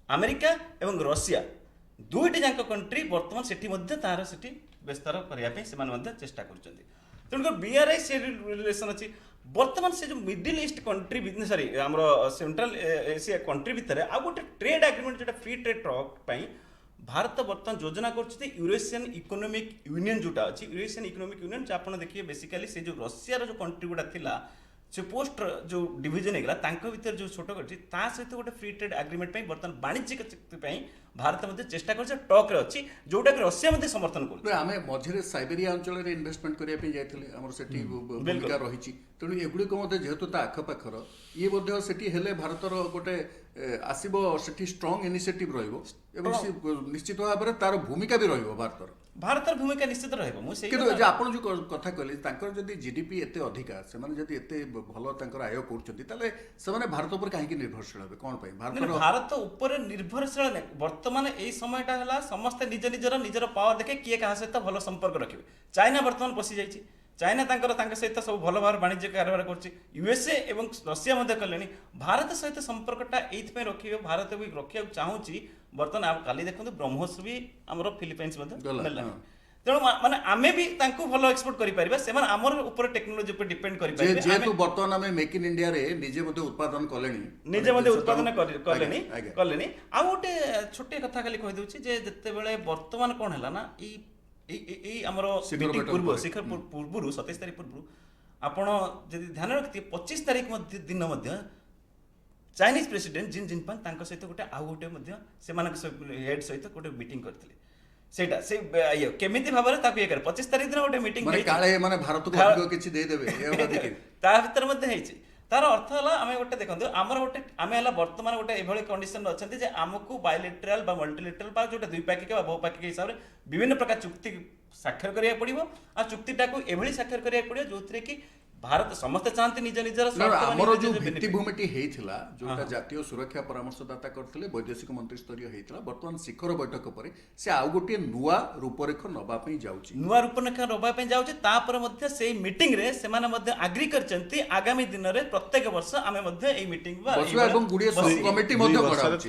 ଆମେରିକା ଏବଂ ରଷିଆ ଦୁଇଟି ଯାକ କଣ୍ଟ୍ରି ବର୍ତ୍ତମାନ ସେଠି ମଧ୍ୟ ତାହାର ସେଠି ବିସ୍ତାର କରିବା ପାଇଁ ସେମାନେ ମଧ୍ୟ ଚେଷ୍ଟା କରୁଛନ୍ତି। ତେଣୁକରି BRI ସେ ରିଲେସନ୍ ଅଛି। ବର୍ତ୍ତମାନ ସେ ଯେଉଁ ମିଡିଲ୍ ଇଷ୍ଟ କଣ୍ଟ୍ରି ଆମର ସେଣ୍ଟ୍ରାଲ ଏସିଆ କଣ୍ଟ୍ରି ଭିତରେ ଆଉ ଗୋଟେ ଟ୍ରେଡ୍ ଆଗ୍ରିମେଣ୍ଟ ଯୋଉଟା ଫ୍ରି ଟ୍ରେଡ୍ ପାଇଁ ଭାରତ ବର୍ତ୍ତମାନ ଯୋଜନା କରୁଛି। ୟୁରୋସିଆନ୍ ଇକୋନୋମିକ୍ ୟୁନିୟନ୍ ଯୋଉଟା ଅଛି, ୟୁରୋସିଆନ୍ ଇକୋନୋମିକ୍ ୟୁନିୟନ୍ ଆପଣ ଦେଖିବେ ବେସିକାଲି ସେ ଯେଉଁ ରଷିଆର ଯେଉଁ କଣ୍ଟ୍ରି ଗୁଡ଼ା ଥିଲା, ସେ ପୋଷ୍ଟ ଯେଉଁ ଡିଭିଜନ ହେଇଗଲା, ତାଙ୍କ ଭିତରେ ଯେଉଁ ଛୋଟ କରିଛି, ତା ସହିତ ଗୋଟେ ଫ୍ରି ଟ୍ରେଡ୍ ଆଗ୍ରିମେଣ୍ଟ ପାଇଁ ବର୍ତ୍ତମାନ ବାଣିଜ୍ୟିକ ଚୁକ୍ତି ପାଇଁ ଭାରତ ମଧ୍ୟ ଚେଷ୍ଟା କରୁଛି, ଟକ୍ରେ ଅଛି, ଯୋଉଟାକି ରଷିଆ ମଧ୍ୟ ସମର୍ଥନ କରୁଛି। ଆମେ ମଝିରେ ସାଇବେରିଆ ଅଞ୍ଚଳରେ ଇନଭେଷ୍ଟମେଣ୍ଟ କରିବା ପାଇଁ ଯାଇଥିଲେ, ଆମର ସେଠି ଭୂମିକା ରହିଛି। ତେଣୁ ଏଗୁଡ଼ିକ ମଧ୍ୟ ଯେହେତୁ ତା ଆଖପାଖର, ଇଏ ମଧ୍ୟ ସେଠି ହେଲେ ଭାରତର ଗୋଟେ ଆସିବ, ସେଠି ଷ୍ଟ୍ରଙ୍ଗ ଇନିସିଏଟିଭ୍ ରହିବ ଏବଂ ନିଶ୍ଚିତ ଭାବରେ ତାର ଭୂମିକା ବି ରହିବ ଭାରତର ଭୂମିକା ନିଶ୍ଚିତ ରହିବ। ମୁଁ ସେଇ କିନ୍ତୁ ଆପଣ ଯେଉଁ କଥା କହିଲେ, ତାଙ୍କର ଯଦି ଜିଡିପି ଏତେ ଅଧିକା, ସେମାନେ ଯଦି ଏତେ ଭଲ ତାଙ୍କର ଆୟ କରୁଛନ୍ତି, ତାହେଲେ ସେମାନେ ଭାରତ ଉପରେ କାହିଁକି ନିର୍ଭରଶୀଳ ହେବେ? କ'ଣ ପାଇଁ ଭାରତ ଉପରେ ନିର୍ଭରଶୀଳ ନାହିଁ? ବର୍ତ୍ତମାନ ଏଇ ସମୟଟା ହେଲା ସମସ୍ତେ ନିଜର ପାୱାର ଦେଖେ କିଏ କାହା ସହିତ ଭଲ ସମ୍ପର୍କ ରଖିବେ। ଚାଇନା ବର୍ତ୍ତମାନ ପଶିଯାଇଛି, ଚାଇନା ତାଙ୍କ ସହିତ ସବୁ ଭଲ ଭାବରେ ବାଣିଜ୍ୟ କାରବାର କରୁଛି, ୟୁଏସଏ ଏବଂ ରଷିଆ ମଧ୍ୟ କଲେଣି। ଭାରତ ସହିତ ସମ୍ପର୍କଟା ଏଇଥିପାଇଁ ରଖିବ, ଭାରତ ବି ରଖିବାକୁ ଚାହୁଁଛି। ବର୍ତ୍ତମାନ କାଲି ଦେଖନ୍ତୁ ବ୍ରହ୍ମୋସ ବି ଆମର ଫିଲିପାଇନ୍ସ ମଧ୍ୟ ନେଲାଣି। ତେଣୁ ମାନେ ଆମେ ବି ତାଙ୍କୁ ଭଲ ଏକ୍ସପୋର୍ଟ କରିପାରିବା, ସେମାନେ ଆମର ଉପରେ ଟେକ୍ନୋଲୋଜି ଉପରେ ଡିପେଣ୍ଡ କରିପାରିବେ। ଯେହେତୁ ବର୍ତ୍ତମାନ ଆମେ ମେକ୍ ଇନ୍ ଇଣ୍ଡିଆରେ ନିଜେ ମଧ୍ୟ ଉତ୍ପାଦନ କଲେଣି, ନିଜେ ମଧ୍ୟ ଉତ୍ପାଦନ କଲେଣି। ଆଉ ଗୋଟେ ଛୋଟିଆ କଥା ଖାଲି କହିଦେଉଛି ଯେ ଯେତେବେଳେ ବର୍ତ୍ତମାନ କ'ଣ ହେଲା ନା ଏଇ ଆମର ଶିଖର ପୂର୍ବରୁ 27 ତାରିଖ ପୂର୍ବରୁ ଆପଣ ଯଦି ଧ୍ୟାନ ରଖିଥିବେ 25 ତାରିଖ ଦିନ ମଧ୍ୟ ଚାଇନିଜ ପ୍ରେସିଡେଣ୍ଟ ଜିନ୍ ଜିନପିଙ୍ଗ ତାଙ୍କ ସହିତ ଆଉ ଗୋଟେ ମଧ୍ୟ ସେମାନଙ୍କ ହେଡ୍ ସହିତ ଗୋଟେ ମିଟିଂ କରିଥିଲେ। ସେଇଟା ସେ କେମିତି ଭାବରେ ତାକୁ ଇଏ କରେ 25 ତାରିଖ ଦିନ ଗୋଟେ ମିଟିଂ ତା ଭିତରେ ମଧ୍ୟ ହେଇଛି। ତାର ଅର୍ଥ ହେଲା ଆମେ ଗୋଟେ ଦେଖନ୍ତୁ ଆମେ ହେଲା ବର୍ତ୍ତମାନ ଗୋଟେ ଏଭଳି କଣ୍ଡିସନରେ ଅଛନ୍ତି ଯେ ଆମକୁ ବାୟୋଲେଟରାଲ ବା ମଲ୍ଟିଲେଟରାଲ ବା ଯୋଉଟା ଦ୍ୱିପାକ୍ଷିକ ବା ବହୁପାକ୍ଷିକ ହିସାବରେ ବିଭିନ୍ନ ପ୍ରକାର ଚୁକ୍ତି ସ୍ୱାକ୍ଷର କରିବାକୁ ପଡ଼ିବ। ଆଉ ଚୁକ୍ତିଟାକୁ ଏଭଳି ସ୍ୱାକ୍ଷର କରିବାକୁ ପଡ଼ିବ ଯୋଉଥିରେ କି ଭାରତ ସମସ୍ତେ ଚାହାନ୍ତି ନିଜର ଆମର ଯୋଉ ଭିତ୍ତିଭୂମିଟି ହେଇଥିଲା, ଯୋଉଟା ଜାତୀୟ ସୁରକ୍ଷା ପରାମର୍ଶଦାତା କରିଥିଲେ, ବୈଦେଶିକ ମନ୍ତ୍ରୀ ସ୍ତରୀୟ ହେଇଥିଲା, ବର୍ତ୍ତମାନ ଶିଖର ବୈଠକ ପରେ ସେ ଆଉ ଗୋଟିଏ ନୂଆ ରୂପରେଖ ନବା ପାଇଁ ଯାଉଛି। ତାପରେ ମଧ୍ୟ ସେଇ ମିଟିଂରେ ସେମାନେ ମଧ୍ୟ ଆଗ୍ରି କରିଛନ୍ତି ଆଗାମୀ ଦିନରେ ପ୍ରତ୍ୟେକ ବର୍ଷ ଆମେ ମଧ୍ୟ ଏଇ ମିଟିଂ ଏବଂ ଗୁଡ଼ିଏ ସବ୍ କମିଟି ମଧ୍ୟ ଗଢ଼ାଉଛି।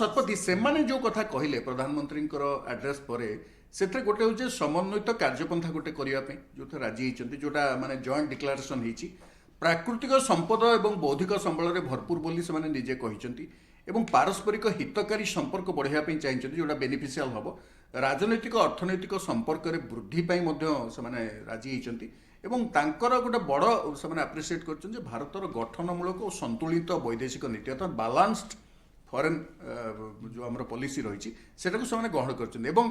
ଶତପଥୀ ସେମାନେ ଯୋଉ କଥା କହିଲେ ପ୍ରଧାନମନ୍ତ୍ରୀଙ୍କର ଆଡ୍ରେସ୍ ପରେ, ସେଥିରେ ଗୋଟେ ହଉଛି ସମନ୍ୱିତ କାର୍ଯ୍ୟପନ୍ଥା ଗୋଟେ କରିବା ପାଇଁ ଯୋଉଥିରେ ରାଜି ହେଇଛନ୍ତି, ଯୋଉଟା ମାନେ ଜଏଣ୍ଟ ଡିକ୍ଲାରେସନ ହେଇଛି। ପ୍ରାକୃତିକ ସମ୍ପଦ ଏବଂ ବୌଦ୍ଧିକ ସମ୍ବଳରେ ଭରପୁର ବୋଲି ସେମାନେ ନିଜେ କହିଛନ୍ତି ଏବଂ ପାରସ୍ପରିକ ହିତକାରୀ ସମ୍ପର୍କ ବଢ଼ାଇବା ପାଇଁ ଚାହିଁଛନ୍ତି, ଯୋଉଟା ବେନିଫିସିଆଲ ହେବ। ରାଜନୈତିକ ଅର୍ଥନୈତିକ ସମ୍ପର୍କରେ ବୃଦ୍ଧି ପାଇଁ ମଧ୍ୟ ସେମାନେ ରାଜି ହେଇଛନ୍ତି ଏବଂ ତାଙ୍କର ଗୋଟେ ବଡ଼ ସେମାନେ ଆପ୍ରିସିଏଟ୍ କରିଛନ୍ତି ଯେ ଭାରତର ଗଠନମୂଳକ ଓ ସନ୍ତୁଳିତ ବୈଦେଶିକ ନୀତି ଅର୍ଥାତ୍ ବାଲାନ୍ସଡ ଫରେନ୍ ଯେଉଁ ଆମର ପଲିସି ରହିଛି ସେଟାକୁ ସେମାନେ ଗ୍ରହଣ କରିଛନ୍ତି। ଏବଂ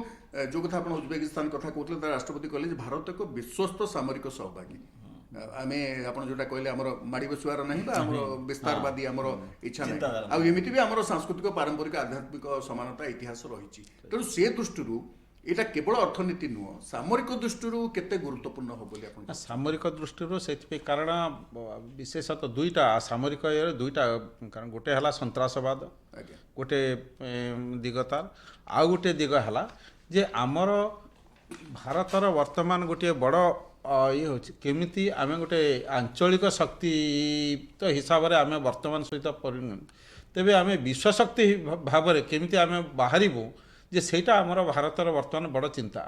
ଯେଉଁ କଥା ଆପଣ ଉଜବେକିସ୍ତାନ କଥା କହୁଥିଲେ, ତାର ରାଷ୍ଟ୍ରପତି କହିଲେ ଯେ ଭାରତ ଏକ ବିଶ୍ୱସ୍ତ ସାମରିକ ସହଭାଗୀ। ଆମେ ଆପଣ ଯୋଉଟା କହିଲେ ଆମର ମାଡ଼ି ବସିବାର ନାହିଁ ବା ଆମର ବିସ୍ତାରବାଦୀ ଆମର ଇଚ୍ଛା ନାହିଁ, ଆଉ ଏମିତି ବି ଆମର ସାଂସ୍କୃତିକ ପାରମ୍ପରିକ ଆଧ୍ୟାତ୍ମିକ ସମାନତା ଇତିହାସ ରହିଛି। ତେଣୁ ସେ ଦୃଷ୍ଟିରୁ এটা কেবল অর্থনীতি নুহ, সামরিক দৃষ্টিରୁ କେତେ ଗୁରୁତ୍ୱପୂର୍ଣ୍ଣ ହେବ ବୋଲି ଆପଣ? ସାମରିକ ଦୃଷ୍ଟିରୁ ସେଥିପାଇଁ କାରଣ ବିଶେଷତଃ ଦୁଇଟା ସାମରିକ ଇଏରେ ଦୁଇଟା କାରଣ ଗୋଟେ ହେଲା ସନ୍ତ୍ରାସବାଦ, ଗୋଟେ ଦିଗ ତାର, ଆଉ ଗୋଟେ ଦିଗ ହେଲା ଯେ ଆମର ଭାରତର ବର୍ତ୍ତମାନ ଗୋଟିଏ ବଡ଼ ଇଏ ହେଉଛି କେମିତି ଆମେ ଗୋଟେ ଆଞ୍ଚଳିକ ଶକ୍ତି ତ ହିସାବରେ ଆମେ ବର୍ତ୍ତମାନ ସହିତ ତେବେ ଆମେ ବିଶ୍ୱଶକ୍ତି ଭାବରେ କେମିତି ଆମେ ବାହାରିବୁ ଯେ ସେଇଟା ଆମର ଭାରତର ବର୍ତ୍ତମାନ ବଡ଼ ଚିନ୍ତା।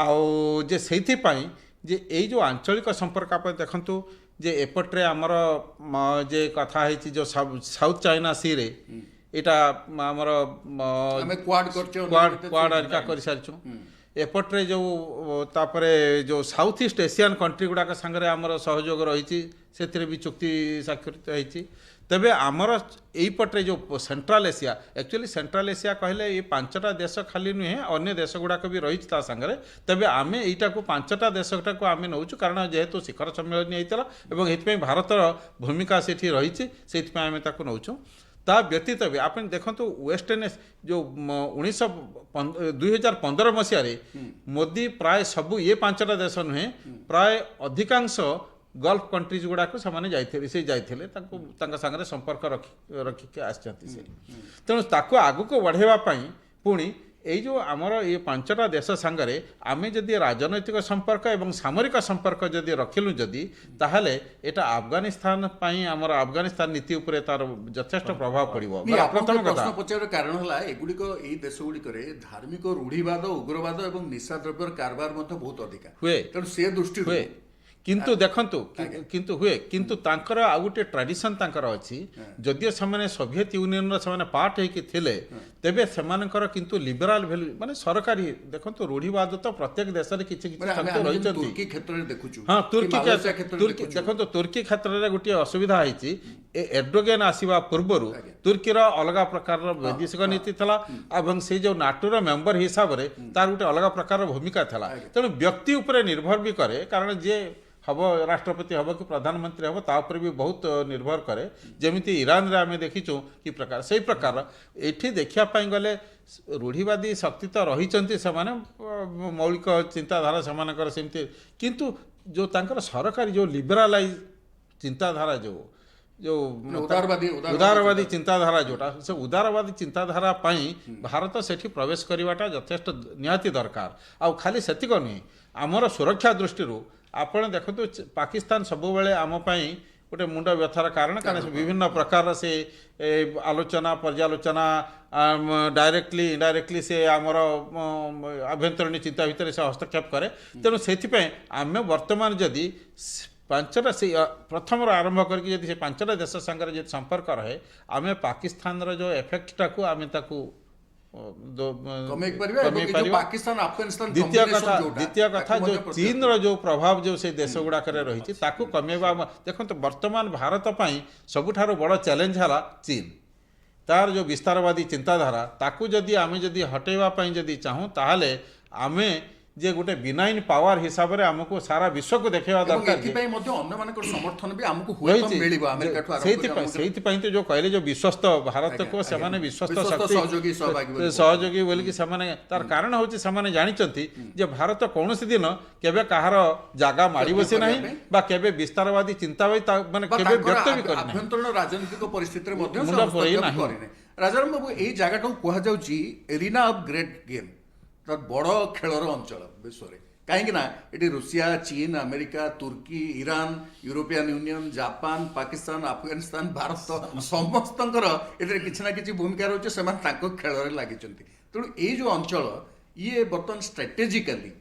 ଆଉ ଯେ ସେଇଥିପାଇଁ ଯେ ଏଇ ଯେଉଁ ଆଞ୍ଚଳିକ ସମ୍ପର୍କ ଆପଣ ଦେଖନ୍ତୁ ଯେ ଏପଟରେ ଆମର ଯେ କଥା ହେଇଛି ଯେଉଁ ସାଉଥ୍ ଚାଇନା ସିରେ ଏଇଟା ଆମର କ୍ୱାଡ୍ ଆରିକା କରିସାରିଛୁ। ଏପଟରେ ଯେଉଁ ତାପରେ ଯେଉଁ ସାଉଥ୍ ଇଷ୍ଟ ଏସିଆନ୍ କଣ୍ଟ୍ରି ଗୁଡ଼ାକ ସାଙ୍ଗରେ ଆମର ସହଯୋଗ ରହିଛି, ସେଥିରେ ବି ଚୁକ୍ତି ସ୍ୱାକ୍ଷରିତ ହେଇଛି। ତେବେ ଆମର ଏଇପଟରେ ଯେଉଁ central Asia, actually central Asia କହିଲେ ଏ 5ଟା ଦେଶ ଖାଲି ନୁହେଁ, ଅନ୍ୟ ଦେଶ ଗୁଡ଼ାକ ବି ରହିଛି ତା ସାଙ୍ଗରେ। ତେବେ ଆମେ ଏଇଟାକୁ 5ଟା ଦେଶଟାକୁ ଆମେ ନେଉଛୁ କାରଣ ଯେହେତୁ ଶିଖର ସମ୍ମିଳନୀ ହେଇଥିଲା ଏବଂ ଏଥିପାଇଁ ଭାରତର ଭୂମିକା ସେଠି ରହିଛି, ସେଇଥିପାଇଁ ଆମେ ତାକୁ ନେଉଛୁ। ତା ବ୍ୟତୀତ ବି ଆପଣ ଦେଖନ୍ତୁ ୱେଷ୍ଟର୍ଣ୍ଣ ଯେଉଁ 2015 ମସିହାରେ ମୋଦି ପ୍ରାୟ ସବୁ ଏ 5ଟା ଦେଶ ନୁହେଁ, ପ୍ରାୟ ଅଧିକାଂଶ ଗଲ୍ଫ କଣ୍ଟ୍ରିଜ୍ ଗୁଡ଼ାକୁ ସେମାନେ ଯାଇଥିଲେ ତାଙ୍କ ସାଙ୍ଗରେ ସମ୍ପର୍କ ରଖିକି ଆସିଛନ୍ତି ସେ। ତେଣୁ ତାକୁ ଆଗକୁ ବଢ଼ାଇବା ପାଇଁ ପୁଣି ଏଇ ଯେଉଁ ଆମର ଏ 5ଟା ଦେଶ ସାଙ୍ଗରେ ଆମେ ଯଦି ରାଜନୈତିକ ସମ୍ପର୍କ ଏବଂ ସାମରିକ ସମ୍ପର୍କ ଯଦି ରଖିଲୁ ତାହେଲେ ଏଇଟା ଆଫଗାନିସ୍ତାନ ପାଇଁ ଆମର ଆଫଗାନିସ୍ତାନ ନୀତି ଉପରେ ତାର ଯଥେଷ୍ଟ ପ୍ରଭାବ ପଡ଼ିବ। ପ୍ରଥମ ପ୍ରଶ୍ନ ପଚାରିବାର କାରଣ ହେଲା ଏଗୁଡ଼ିକ ଏଇ ଦେଶ ଗୁଡ଼ିକରେ ଧାର୍ମିକ ରୂଢ଼ିବାଦ, ଉଗ୍ରବାଦ ଏବଂ ନିଶା ଦ୍ରବ୍ୟର କାରବାର ମଧ୍ୟ ବହୁତ ଅଧିକା ହୁଏ। ତେଣୁ ସେ ଦୃଷ୍ଟିରୁ ହୁଏ କିନ୍ତୁ ଦେଖନ୍ତୁ କିନ୍ତୁ ତାଙ୍କର ଆଉ ଗୋଟେ ଟ୍ରାଡିସନ୍ ତାଙ୍କର ଅଛି। ଯଦିଓ ସେମାନେ ସୋଭିଏତ ୟୁନିୟନର ସେମାନେ ପାର୍ଟ ହେଇକି ଥିଲେ, ତେବେ ସେମାନଙ୍କର କିନ୍ତୁ ଲିବରାଲ ଭ୍ୟାଲୁ ମାନେ ସରକାରୀ ଦେଖନ୍ତୁ ରୂଢ଼ିବାଦ ତ ପ୍ରତ୍ୟେକ ଦେଶରେ କିଛି ରହିଛନ୍ତି। ହଁ, ଦେଖନ୍ତୁ ତୁର୍କୀ କ୍ଷେତ୍ରରେ ଗୋଟିଏ ଅସୁବିଧା ହେଇଛି। ଏର୍ଡୋଗାନ ଆସିବା ପୂର୍ବରୁ ତୁର୍କୀର ଅଲଗା ପ୍ରକାରର ବୈଦେଶିକ ନୀତି ଥିଲା ଏବଂ ସେଇ ଯେଉଁ ନାଟୋର ମେମ୍ବର ହିସାବରେ ତାର ଗୋଟେ ଅଲଗା ପ୍ରକାରର ଭୂମିକା ଥିଲା। ତେଣୁ ବ୍ୟକ୍ତି ଉପରେ ନିର୍ଭର ବି କରେ, କାରଣ ଯିଏ ହେବ ରାଷ୍ଟ୍ରପତି ହେବ କି ପ୍ରଧାନମନ୍ତ୍ରୀ ହେବ ତା ଉପରେ ବି ବହୁତ ନିର୍ଭର କରେ। ଯେମିତି ଇରାନରେ ଆମେ ଦେଖିଛୁ କି ପ୍ରକାର, ସେଇ ପ୍ରକାର ଏଠି ଦେଖିବା ପାଇଁ ଗଲେ ରୂଢ଼ିବାଦୀ ଶକ୍ତି ତ ରହିଛନ୍ତି, ସେମାନେ ମୌଳିକ ଚିନ୍ତାଧାରା ସେମାନଙ୍କର ସେମିତି, କିନ୍ତୁ ଯେଉଁ ତାଙ୍କର ସରକାରୀ ଯେଉଁ ଲିବରାଲାଇଜ୍ ଚିନ୍ତାଧାରା ଯେଉଁ जो ଉଦାରବାଦୀ ଚିନ୍ତାଧାରା ଯୋଉଟା ସେ ଉଦାରବାଦୀ ଚିନ୍ତାଧାରା ପାଇଁ ଭାରତ ସେଠି ପ୍ରବେଶ କରିବାଟା ଯଥେଷ୍ଟ ନିହାତି ଦରକାର। ଆଉ ଖାଲି ସେତିକ ନୁହେଁ, ଆମର ସୁରକ୍ଷା ଦୃଷ୍ଟିରୁ ଆପଣ ଦେଖନ୍ତୁ ପାକିସ୍ତାନ ସବୁବେଳେ ଆମ ପାଇଁ ଗୋଟେ ମୁଣ୍ଡ ବ୍ୟଥାର କାରଣ, କାରଣ ବିଭିନ୍ନ ପ୍ରକାର ସେ ଆଲୋଚନା ପର୍ଯ୍ୟାଲୋଚନା ଡାଇରେକ୍ଟଲି ଇନଡାଇରେକ୍ଟଲି ସେ ଆମର ଆଭ୍ୟନ୍ତରୀଣ ଚିନ୍ତା ଭିତରେ ସେ ହସ୍ତକ୍ଷେପ କରେ। ତେଣୁ ସେଥିପାଇଁ ଆମେ ବର୍ତ୍ତମାନ ଯଦି ପାଞ୍ଚଟା ସେ ପ୍ରଥମରୁ ଆରମ୍ଭ କରିକି ଯଦି ସେ ପାଞ୍ଚଟା ଦେଶ ସାଙ୍ଗରେ ଯଦି ସମ୍ପର୍କ ରହେ, ଆମେ ପାକିସ୍ତାନର ଯେଉଁ ଏଫେକ୍ଟଟାକୁ ଆମେ ତାକୁ ଦ୍ୱିତୀୟ କଥା ଯେଉଁ ଚୀନର ଯେଉଁ ପ୍ରଭାବ ଯେଉଁ ସେ ଦେଶ ଗୁଡ଼ାକରେ ରହିଛି ତାକୁ କମେଇବା। ଦେଖନ୍ତୁ ବର୍ତ୍ତମାନ ଭାରତ ପାଇଁ ସବୁଠାରୁ ବଡ଼ ଚ୍ୟାଲେଞ୍ଜ ହେଲା ଚୀନ, ତାର ଯେଉଁ ବିସ୍ତାରବାଦୀ ଚିନ୍ତାଧାରା ତାକୁ ଯଦି ଆମେ ଯଦି ହଟେଇବା ପାଇଁ ଯଦି ଚାହୁଁ ତାହେଲେ ଆମେ ଯେ ଗୋଟେ ବିନାଇନ ପାୱାର ହିସାବରେ ଆମକୁ ସାରା ବିଶ୍ୱକୁ ଦେଖେଇବା ଦରକାର। ସେଇଥିପାଇଁ ତ ଯେଉଁ କହିଲେ ଯେଉଁ ବିଶ୍ୱସ୍ତ ଭାରତକୁ ସେମାନେ ବିଶ୍ୱସ୍ତ ଶକ୍ତି ସହଯୋଗୀ ବୋଲିକି ସେମାନେ, ତାର କାରଣ ହେଉଛି ସେମାନେ ଜାଣିଛନ୍ତି ଯେ ଭାରତ କୌଣସି ଦିନ କେବେ କାହାର ଜାଗା ମାଡ଼ି ବସି ନାହିଁ ବା କେବେ ବିସ୍ତାରବାଦୀ ଚିନ୍ତା ମାନେ କେବେ ବ୍ୟକ୍ତ ବି କରିନାହିଁ, ଆଭ୍ୟନ୍ତରୀଣ ରାଜନୈତିକ ପରିସ୍ଥିତିରେ ମଧ୍ୟ ମୁଣ୍ଡ ପୁରେଇ ନାହିଁ। ରାଜାରାମ ବାବୁ, ଏଇ ଜାଗାଟାକୁ କୁହାଯାଉଛି ଏରିନା ଅଫ୍ ଗ୍ରେଟ୍ ଗେମ୍, ବଡ଼ ଖେଳର ଅଞ୍ଚଳ ବିଶ୍ୱରେ। କାହିଁକି ନା ଏଠି ରୁଷିଆ, ଚୀନ, ଆମେରିକା, ତୁର୍କୀ, Iran, European Union, Japan, Pakistan, Afghanistan, Bharat ସମସ୍ତଙ୍କର ଏଥିରେ କିଛି ନା କିଛି ଭୂମିକା ରହୁଛି। ସେମାନେ ତାଙ୍କ ଖେଳରେ ଲାଗିଛନ୍ତି। ତେଣୁ ଏଇ ଯେଉଁ ଅଞ୍ଚଳ ଇଏ ବର୍ତ୍ତମାନ ଷ୍ଟ୍ରାଟେଜିକାଲି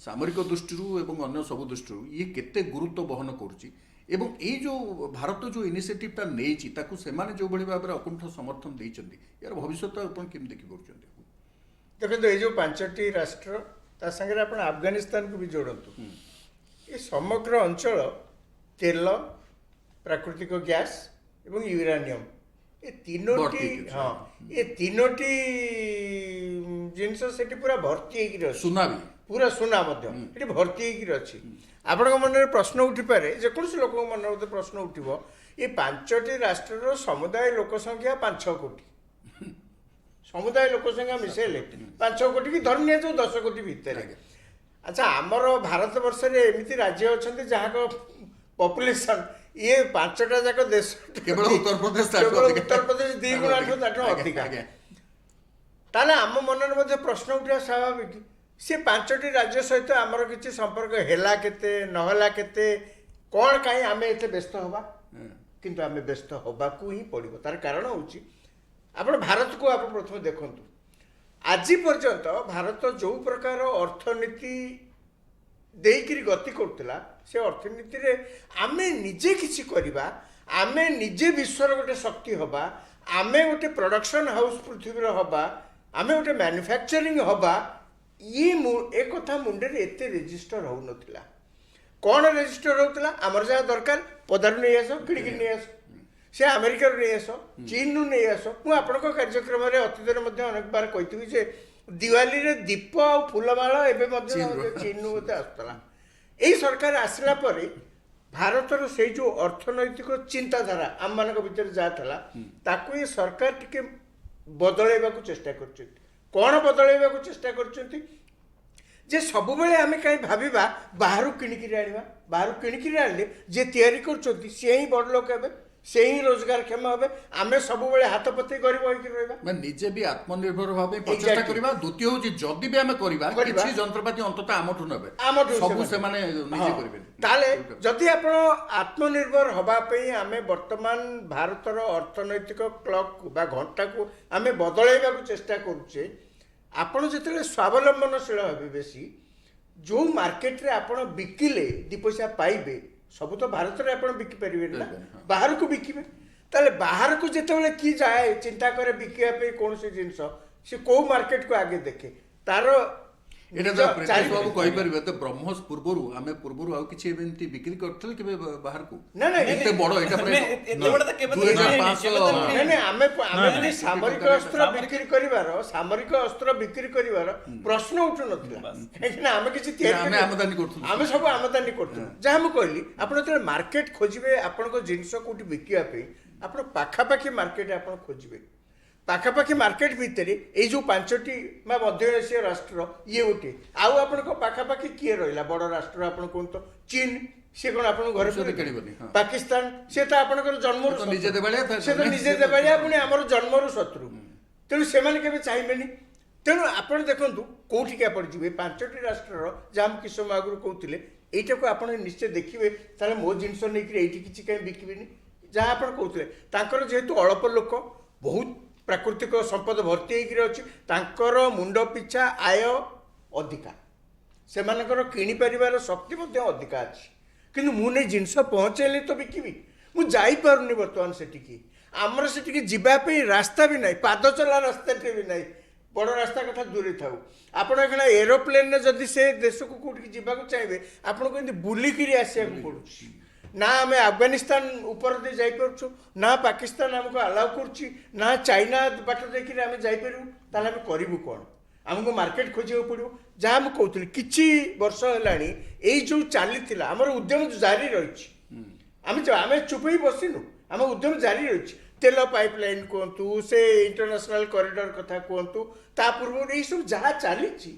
ସାମରିକ ଦୃଷ୍ଟିରୁ ଏବଂ ଅନ୍ୟ ସବୁ ଦୃଷ୍ଟିରୁ ଇଏ କେତେ ଗୁରୁତ୍ୱ ବହନ କରୁଛି ଏବଂ ଏଇ ଯେଉଁ ଭାରତ ଯେଉଁ ଇନିସିଏଟିଭଟା ନେଇଛି ତାକୁ ସେମାନେ ଯେଉଁଭଳି ଭାବରେ ଅକୁଣ୍ଠ ସମର୍ଥନ ଦେଇଛନ୍ତି, ଏହାର ଭବିଷ୍ୟତ ଆପଣ କେମିତି ଦେଖିପାରୁଛନ୍ତି? ଦେଖନ୍ତୁ, ଏଇ ଯେଉଁ ପାଞ୍ଚଟି ରାଷ୍ଟ୍ର ତା ସାଙ୍ଗରେ ଆପଣ ଆଫଗାନିସ୍ତାନକୁ ବି ଯୋଡ଼ନ୍ତୁ। ଏ ସମଗ୍ର ଅଞ୍ଚଳ ତେଲ, ପ୍ରାକୃତିକ ଗ୍ୟାସ୍ ଏବଂ ୟୁରାନିୟମ୍, ଏ ତିନୋଟି ଜିନିଷ ସେଠି ପୁରା ଭର୍ତ୍ତି ହେଇକିରି ଅଛି। ପୁରା ସୁନା ମଧ୍ୟ ଏଠି ଭର୍ତ୍ତି ହେଇକିରି ଅଛି। ଆପଣଙ୍କ ମନରେ ପ୍ରଶ୍ନ ଉଠିପାରେ, ଯେକୌଣସି ଲୋକଙ୍କ ମନରେ ମଧ୍ୟ ପ୍ରଶ୍ନ ଉଠିବ, ଏ ପାଞ୍ଚଟି ରାଷ୍ଟ୍ରର ସମୁଦାୟ ଲୋକ ସଂଖ୍ୟା 5 କୋଟି। ସମୁଦାୟ ଲୋକ ସଂଖ୍ୟା ମିଶାଇଲେ 5 କୋଟି କି ଧରି ନିଆଯାଉ 10 କୋଟି ଭିତରେ। ଆଚ୍ଛା, ଆମର ଭାରତ ବର୍ଷରେ ଏମିତି ରାଜ୍ୟ ଅଛନ୍ତି ଯାହାଙ୍କ ପପୁଲେସନ ଇଏ 5ଟା ଯାକ ଦେଶ କେବଳ ଉତ୍ତରପ୍ରଦେଶ 2 ଗୁଣ ତାଠୁ ଅଧିକା। ତାହେଲେ ଆମ ମନରେ ମଧ୍ୟ ପ୍ରଶ୍ନ ଉଠିବା ସ୍ୱାଭାବିକ, ସେ 5ଟି ରାଜ୍ୟ ସହିତ ଆମର କିଛି ସମ୍ପର୍କ ହେଲା କେତେ, ନହେଲା କେତେ, କ'ଣ କାହିଁ ଆମେ ଏତେ ବ୍ୟସ୍ତ ହେବା? କିନ୍ତୁ ଆମେ ବ୍ୟସ୍ତ ହେବାକୁ ହିଁ ପଡ଼ିବ। ତାର କାରଣ ହେଉଛି, ଆପଣ ଭାରତକୁ ଆପଣ ପ୍ରଥମେ ଦେଖନ୍ତୁ। ଆଜି ପର୍ଯ୍ୟନ୍ତ ଭାରତ ଯେଉଁ ପ୍ରକାର ଅର୍ଥନୀତି ଦେଇକିରି ଗତି କରୁଥିଲା, ସେ ଅର୍ଥନୀତିରେ ଆମେ ନିଜେ କିଛି କରିବା, ଆମେ ନିଜେ ବିଶ୍ୱର ଗୋଟେ ଶକ୍ତି ହେବା, ଆମେ ଗୋଟେ ପ୍ରଡକ୍ସନ୍ ହାଉସ୍ ପୃଥିବୀର ହେବା, ଆମେ ଗୋଟେ ମ୍ୟାନୁଫ୍ୟାକ୍ଚରିଂ ହେବା, ଏ କଥା ମୁଣ୍ଡରେ ଏତେ ରେଜିଷ୍ଟର ହେଉନଥିଲା। କ'ଣ ରେଜିଷ୍ଟର ହେଉଥିଲା? ଆମର ଯାହା ଦରକାର ପଦାରୁ ନେଇ ଆସ, କିଣିକି ନେଇ ଆସ, ସେ ଆମେରିକାରୁ ନେଇ ଆସ, ଚୀନରୁ ନେଇ ଆସ। ମୁଁ ଆପଣଙ୍କ କାର୍ଯ୍ୟକ୍ରମରେ ଅତୀତରେ ମଧ୍ୟ ଅନେକ ବାର କହିଥିବି ଯେ ଦିୱାଲିରେ ଦୀପ ଆଉ ଫୁଲମାଳ ଏବେ ମଧ୍ୟ ଚୀନରୁ ମୋତେ ଆସୁଥିଲା। ଏଇ ସରକାର ଆସିଲା ପରେ ଭାରତର ସେଇ ଯେଉଁ ଅର୍ଥନୈତିକ ଚିନ୍ତାଧାରା ଆମମାନଙ୍କ ଭିତରେ ଯାହା ଥିଲା ତାକୁ ଏ ସରକାର ଟିକେ ବଦଳାଇବାକୁ ଚେଷ୍ଟା କରୁଛନ୍ତି। କ'ଣ ବଦଳାଇବାକୁ ଚେଷ୍ଟା କରୁଛନ୍ତି? ଯେ ସବୁବେଳେ ଆମେ କାହିଁ ଭାବିବା ବାହାରୁ କିଣିକିରି ଆଣିବା, ବାହାରୁ କିଣିକିରି ଆଣିଲେ ଯିଏ ତିଆରି କରୁଛନ୍ତି ସିଏ ହିଁ ବଡ଼ ଲୋକ ହେବେ, ସେ ହିଁ ରୋଜଗାରକ୍ଷମ ହେବେ, ଆମେ ସବୁବେଳେ ହାତ ପତେଇ ଗରିବ ହେଇକି ରହିବା। ନିଜେ ବି ଆତ୍ମନିର୍ଭର ଭାବେ ପ୍ରଚେଷ୍ଟା କରିବା। ଦ୍ୱିତୀୟ ହେଉଛି, ଯଦି ବି ଆମେ କରିବା କିଛି ଯନ୍ତ୍ରପାତି ଅନ୍ତତଃ ଆମଠୁ ନେବେ, ସବୁ ସେମାନେ ନିଜେ କରିବେ। ତାହେଲେ ଯଦି ଆପଣ ଆତ୍ମନିର୍ଭର ହେବା ପାଇଁ ଆମେ ବର୍ତ୍ତମାନ ଭାରତର ଅର୍ଥନୈତିକ କ୍ଲକକୁ ବା ଘଣ୍ଟାକୁ ଆମେ ବଦଳାଇବାକୁ ଚେଷ୍ଟା କରୁଛେ, ଆପଣ ଯେତେବେଳେ ସ୍ୱାବଲମ୍ବନଶୀଳ ହେବେ, ବେଶୀ ଯେଉଁ ମାର୍କେଟରେ ଆପଣ ବିକିଲେ 2 ପଇସା ପାଇବେ, ସବୁ ତ ଭାରତରେ ଆପଣ ବିକିପାରିବେନି ନା, ବାହାରକୁ ବିକିବେ। ତାହେଲେ ବାହାରକୁ ଯେତେବେଳେ କି ଯାଏ ଚିନ୍ତା କରେ ବିକିବା ପାଇଁ କୌଣସି ଜିନିଷ, ସେ କେଉଁ ମାର୍କେଟକୁ ଆଗେ ଦେଖେ? ତାର ବାବୁ କହିପାରିବେ ତ ବ୍ରହ୍ମୋସ ପୂର୍ବରୁ ଆମେ ଆଉ କିଛି ଏମିତି ବିକ୍ରି କରିଥିଲେ କେବେ ବାହାରକୁ? ଏତେ ବଡ ଏଇଟା ଆମେ ସାମରିକ ଅସ୍ତ୍ର ବିକ୍ରି କରିବାର ପ୍ରଶ୍ନ ଉଠୁନଥିଲା, କାହିଁକିନା ଆମେ କିଛି ଆମଦାନୀ କରୁଥିଲୁ, ଆମେ ସବୁ ଆମଦାନୀ କରୁଥିଲୁ। ଯାହା ମୁଁ କହିଲି, ଆପଣ ଯେତେବେଳେ ମାର୍କେଟ ଖୋଜିବେ ଆପଣଙ୍କ ଜିନିଷ କୋଉଠି ବିକିବା ପାଇଁ, ଆପଣ ପାଖାପାଖି ମାର୍କେଟ ଆପଣ ଖୋଜିବେ। ପାଖାପାଖି ମାର୍କେଟ ଭିତରେ ଏଇ ଯେଉଁ 5ଟି ବା ମଧ୍ୟ ଏସୀୟ ରାଷ୍ଟ୍ର ଇଏ ଗୋଟିଏ। ଆଉ ଆପଣଙ୍କ ପାଖାପାଖି କିଏ ରହିଲା ବଡ଼ ରାଷ୍ଟ୍ର? ଆପଣ କୁହନ୍ତୁ ଚୀନ, ସେ କ'ଣ ଆପଣଙ୍କୁ ଘରେ ସେ ପୁରେଇବେ? କିଣିବନି, ହଁ। ପାକିସ୍ତାନ ସେ ତ ଆପଣଙ୍କର ଜନ୍ମରୁ ତ ନିଜେ ଦେବାଳିଆ ଥାଏ, ସେ ତ ନିଜେ ଦେବାଳିଆ ପୁଣି ଆମର ଜନ୍ମରୁ ଶତ୍ରୁ। ତେଣୁ ସେମାନେ କେବେ ଚାହିଁବେନି। ତେଣୁ ଆପଣ ଦେଖନ୍ତୁ କୋଉଠିକି ଆପଣ ଯିବେ 5ଟି ରାଷ୍ଟ୍ରର ଯାହା ମୁଁ କିଛି ସମୟ ଆଗରୁ କହୁଥିଲେ ଏଇଟାକୁ ଆପଣ ନିଶ୍ଚୟ ଦେଖିବେ ତାହେଲେ ମୋ ଜିନିଷ ନେଇକି ଏଇଠି କିଛି କାହିଁ ବିକିବେନି। ଯାହା ଆପଣ କହୁଥିଲେ ତାଙ୍କର ଯେହେତୁ ଅଳ୍ପ ଲୋକ ବହୁତ ପ୍ରାକୃତିକ ସମ୍ପଦ ଭର୍ତ୍ତି ହେଇକିରି ଅଛି ତାଙ୍କର ମୁଣ୍ଡ ପିଛା ଆୟ ଅଧିକା ସେମାନଙ୍କର କିଣିପାରିବାର ଶକ୍ତି ମଧ୍ୟ ଅଧିକା ଅଛି। କିନ୍ତୁ ମୁଁ ନେଇ ଜିନିଷ ପହଞ୍ଚେଇଲେ ତ ବିକିବି। ମୁଁ ଯାଇପାରୁନି ବର୍ତ୍ତମାନ ସେଠିକି। ଆମର ସେଠିକି ଯିବା ପାଇଁ ରାସ୍ତା ବି ନାହିଁ, ପାଦ ଚଲା ରାସ୍ତାଟେ ବି ନାହିଁ। ବଡ଼ ରାସ୍ତା କଥା ଦୂରେଇ ଥାଉ। ଆପଣ ଏখানে ଏରୋପ୍ଲେନ୍ରେ ଯଦି ସେ ଦେଶକୁ କେଉଁଠିକି ଯିବାକୁ ଚାହିଁବେ ଆପଣଙ୍କୁ ଏମିତି ବୁଲିକିରି ଆସିବାକୁ ପଡ଼ୁଛି। ନା ଆମେ ଆଫଗାନିସ୍ତାନ ଉପର ଦେଇ ଯାଇପାରୁଛୁ, ନା ପାକିସ୍ତାନ ଆମକୁ ଆଲାଉ କରୁଛି, ନା ଚାଇନା ବାଟ ଦେଇକିରି ଆମେ ଯାଇପାରିବୁ। ତାହେଲେ ଆମେ କରିବୁ କ'ଣ? ଆମକୁ ମାର୍କେଟ ଖୋଜିବାକୁ ପଡ଼ିବ। ଯାହା ମୁଁ କହୁଥିଲି କିଛି ବର୍ଷ ହେଲାଣି ଏଇ ଯେଉଁ ଚାଲିଥିଲା ଆମର ଉଦ୍ୟମ ଜାରି ରହିଛି। ଆମେ ଚୁପ ହେଇ ବସିନୁ, ଆମ ଉଦ୍ୟମ ଜାରି ରହିଛି। ତେଲ ପାଇପଲାଇନ୍ କୁହନ୍ତୁ, ସେ ଇଣ୍ଟରନ୍ୟାସନାଲ କରିଡର କଥା କୁହନ୍ତୁ, ତା ପୂର୍ବରୁ ଏଇସବୁ ଯାହା ଚାଲିଛି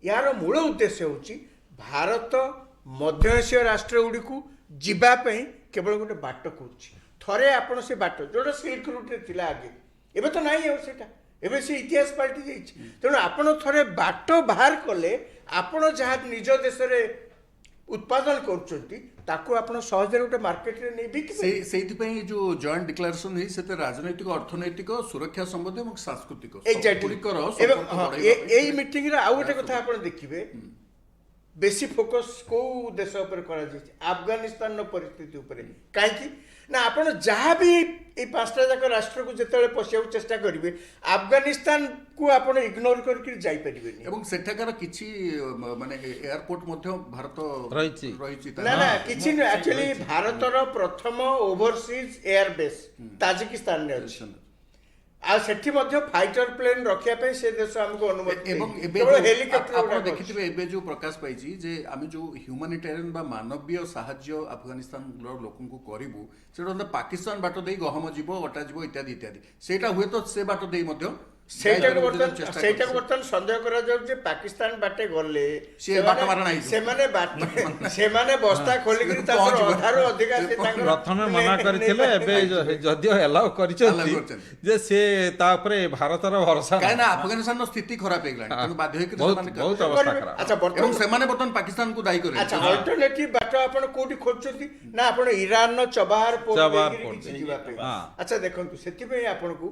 ଏହାର ମୂଳ ଉଦ୍ଦେଶ୍ୟ ହେଉଛି ଭାରତ ମଧ୍ୟ ଏସୀୟ ରାଷ୍ଟ୍ରଗୁଡ଼ିକୁ ଯିବା ପାଇଁ କେବଳ ଗୋଟେ ବାଟ କରୁଛି। ଥରେ ଆପଣ ସେ ବାଟ ଯେଉଁଟା ସିଲ୍କ ରୁଟ୍ରେ ଥିଲା ଆଗେ, ଏବେ ତ ନାହିଁ ଆଉ ସେଇଟା, ଏବେ ସେ ଇତିହାସ ପାଲଟି ଯାଇଛି। ତେଣୁ ଆପଣ ଥରେ ବାଟ ବାହାର କଲେ ଆପଣ ଯାହା ନିଜ ଦେଶରେ ଉତ୍ପାଦନ କରୁଛନ୍ତି ତାକୁ ଆପଣ ସହଜରେ ଗୋଟେ ମାର୍କେଟରେ ନେଇ ବିକିବେ। ସେଇଥିପାଇଁ ଯୋଉ ଜଏଣ୍ଟ ଡିକ୍ଲାରେସନ ହେଇ ସେଥିରେ ରାଜନୈତିକ, ଅର୍ଥନୈତିକ, ସୁରକ୍ଷା ସମ୍ବନ୍ଧ ଏବଂ ସାଂସ୍କୃତିକ ସବୁଗୁଡ଼ିକର ସମ୍ପର୍କ ବଢ଼ାଇବା ପାଇଁ ଏଇ ମିଟିଂରେ ଆଉ ଗୋଟେ କଥା ଆପଣ ଦେଖିବେ ବେଶୀ ଫୋକସ୍ କୋଉ ଦେଶ ଉପରେ କରାଯାଇଛି? ଆଫଗାନିସ୍ତାନର ପରିସ୍ଥିତି ଉପରେ। କାହିଁକି ନା ଆପଣ ଯାହା ବି ଏଇ 5ଟା ଯାକ ରାଷ୍ଟ୍ରକୁ ଯେତେବେଳେ ପଶିବାକୁ ଚେଷ୍ଟା କରିବେ ଆଫଗାନିସ୍ତାନକୁ ଆପଣ ଇଗ୍ନୋର କରିକି ଯାଇପାରିବେନି। ଏବଂ ସେଠାକାର କିଛି ମାନେ ଏୟାରପୋର୍ଟ ମଧ୍ୟ ଭାରତ ରହିଛି। ନା ନା କିଛି ନୁହେଁ। ଆକ୍ଚୁଆଲି ଭାରତର ପ୍ରଥମ ଓଭରସିଜ୍ ଏୟାରବେସ୍ ତାଜିକିସ୍ତାନରେ ଅଛି। ଆଉ ସେଠି ମଧ୍ୟ ଫାଇଟର ପ୍ଲେନ୍ ରଖିବା ପାଇଁ ସେ ଦେଶ ଆମକୁ ଅନୁମତି ଏବଂ ଦେଇଛି। ଏବେ କେବଳ ଆପଣ ହେଲିକପ୍ଟର ଦେଖିଥିବେ ଏବେ ଯୋଉ ପ୍ରକାଶ ପାଇଛି ଯେ ଆମେ ଯୋଉ ହ୍ୟୁମାନିଟେରିଆନ ବା ମାନବୀୟ ସାହାଯ୍ୟ ଆଫଗାନିସ୍ତାନର ଲୋକଙ୍କୁ କରିବୁ ସେଟା ପାକିସ୍ତାନ ବାଟ ଦେଇ ଗହମ ଯିବ, ଅଟା ଯିବ ଇତ୍ୟାଦି ଇତ୍ୟାଦି। ସେଇଟା ହୁଏତ ସେ ବାଟ ଦେଇ ମଧ୍ୟ ସେଇଟାକୁ ବର୍ତ୍ତମାନ ସନ୍ଦେହ କରାଯାଉଛି ଯେ ପାକିସ୍ତାନ ବାଟେ ଗଲେ ସେମାନେ ବସ୍ତା ଖୋଲିକିରି ତାଙ୍କର ଅଧାରୁ ଅଧିକା ପ୍ରଥମେ ମନା କରିଥିଲେ, ଏବେ ଯଦିଓ ଏଲାଉ କରିଛନ୍ତି ଯେ ସେ ତା ଉପରେ ଭାରତର ଭରସା କାହିଁକି ନା ଆଫଗାନିସ୍ତାନର ସ୍ଥିତି ଖରାପ ହେଇଗଲାଣି, ତେଣୁ ବାଧ୍ୟ ହେଇକି ବହୁତ ଅବସ୍ଥା ଖରାପ। ଏବଂ ସେମାନେ ବର୍ତ୍ତମାନ ପାକିସ୍ତାନକୁ ଦାୟୀ କରିବେ। ଆଚ୍ଛା, ଅଲ୍ଟରନେଟିଭ ବାଟ ଆପଣ କୋଉଠି ଖୋଜୁଛନ୍ତି ନା ଆପଣ ଇରାନର ଚବାହାର ପୋର୍ଟ ଯିବା ପାଇଁ। ଆଚ୍ଛା ଦେଖନ୍ତୁ, ସେଥିପାଇଁ ଆପଣଙ୍କୁ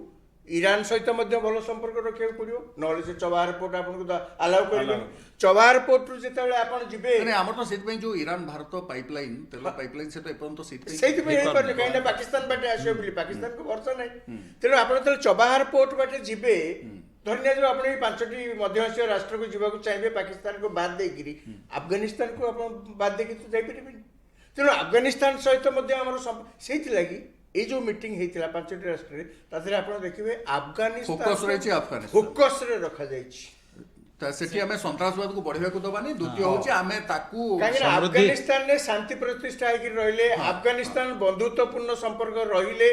ଇରାନ ସହିତ ମଧ୍ୟ ଭଲ ସମ୍ପର୍କ ରଖିବାକୁ ପଡ଼ିବ, ନହେଲେ ସେ ଚବାହାର ପୋର୍ଟ ଆପଣଙ୍କୁ ଆଲାଉ କରିବେନି। ଚବାହାର ପୋର୍ଟରୁ ଯେତେବେଳେ ଆପଣ ଯିବେ ଆମର ତ ସେଥିପାଇଁ ଯୋଉ ଇରାନ ଭାରତ ପାଇପଲାଇନ, ତେଲ ପାଇପଲାଇନ ସେଟା ଏପର୍ଯ୍ୟନ୍ତ ସେଇଥିପାଇଁ ହେଇପାରୁନି, କାହିଁକି ନା ପାକିସ୍ତାନ ବାଟେ ଆସିବ ବୋଲି ପାକିସ୍ତାନକୁ ଭରସା ନାହିଁ। ତେଣୁ ଆପଣ ଯେତେବେଳେ ଚବାହାର ପୋର୍ଟ ବାଟେ ଯିବେ, ଧରି ନିଆଯିବ ଆପଣ ଏଇ 5ଟି ମଧ୍ୟ ଏସୀୟ ରାଷ୍ଟ୍ରକୁ ଯିବାକୁ ଚାହିଁବେ ପାକିସ୍ତାନକୁ ବାଦ ଦେଇକିରି, ଆଫଗାନିସ୍ତାନକୁ ଆପଣ ବାଦ ଦେଇକି ତ ଯାଇପାରିବେନି। ତେଣୁ ଆଫଗାନିସ୍ତାନ ସହିତ ମଧ୍ୟ ଆମର ସେଇଥିଲାଗି এই যে মিটিং হয়েছিল 5টি রাষ্ট্রে তাদের আপনারা দেখবে আফগানিস্তান ফোকসরে রখা যাইছি। সেটি আমি সন্ত্রাসবাদକୁ ବଢିବାକୁ ଦବାନି। ଦ୍ୱିତୀୟ ହେଉଛି ଆମେ ତାକୁ ଆଫଗାନିସ୍ତାନରେ ଶାନ୍ତି ପ୍ରତିଷ୍ଠା ହେଇକି ରହିଲେ, ଆଫଗାନିସ୍ତାନ ବନ୍ଧୁତ୍ୱପୂର୍ଣ୍ଣ ସମ୍ପର୍କ ରହିଲେ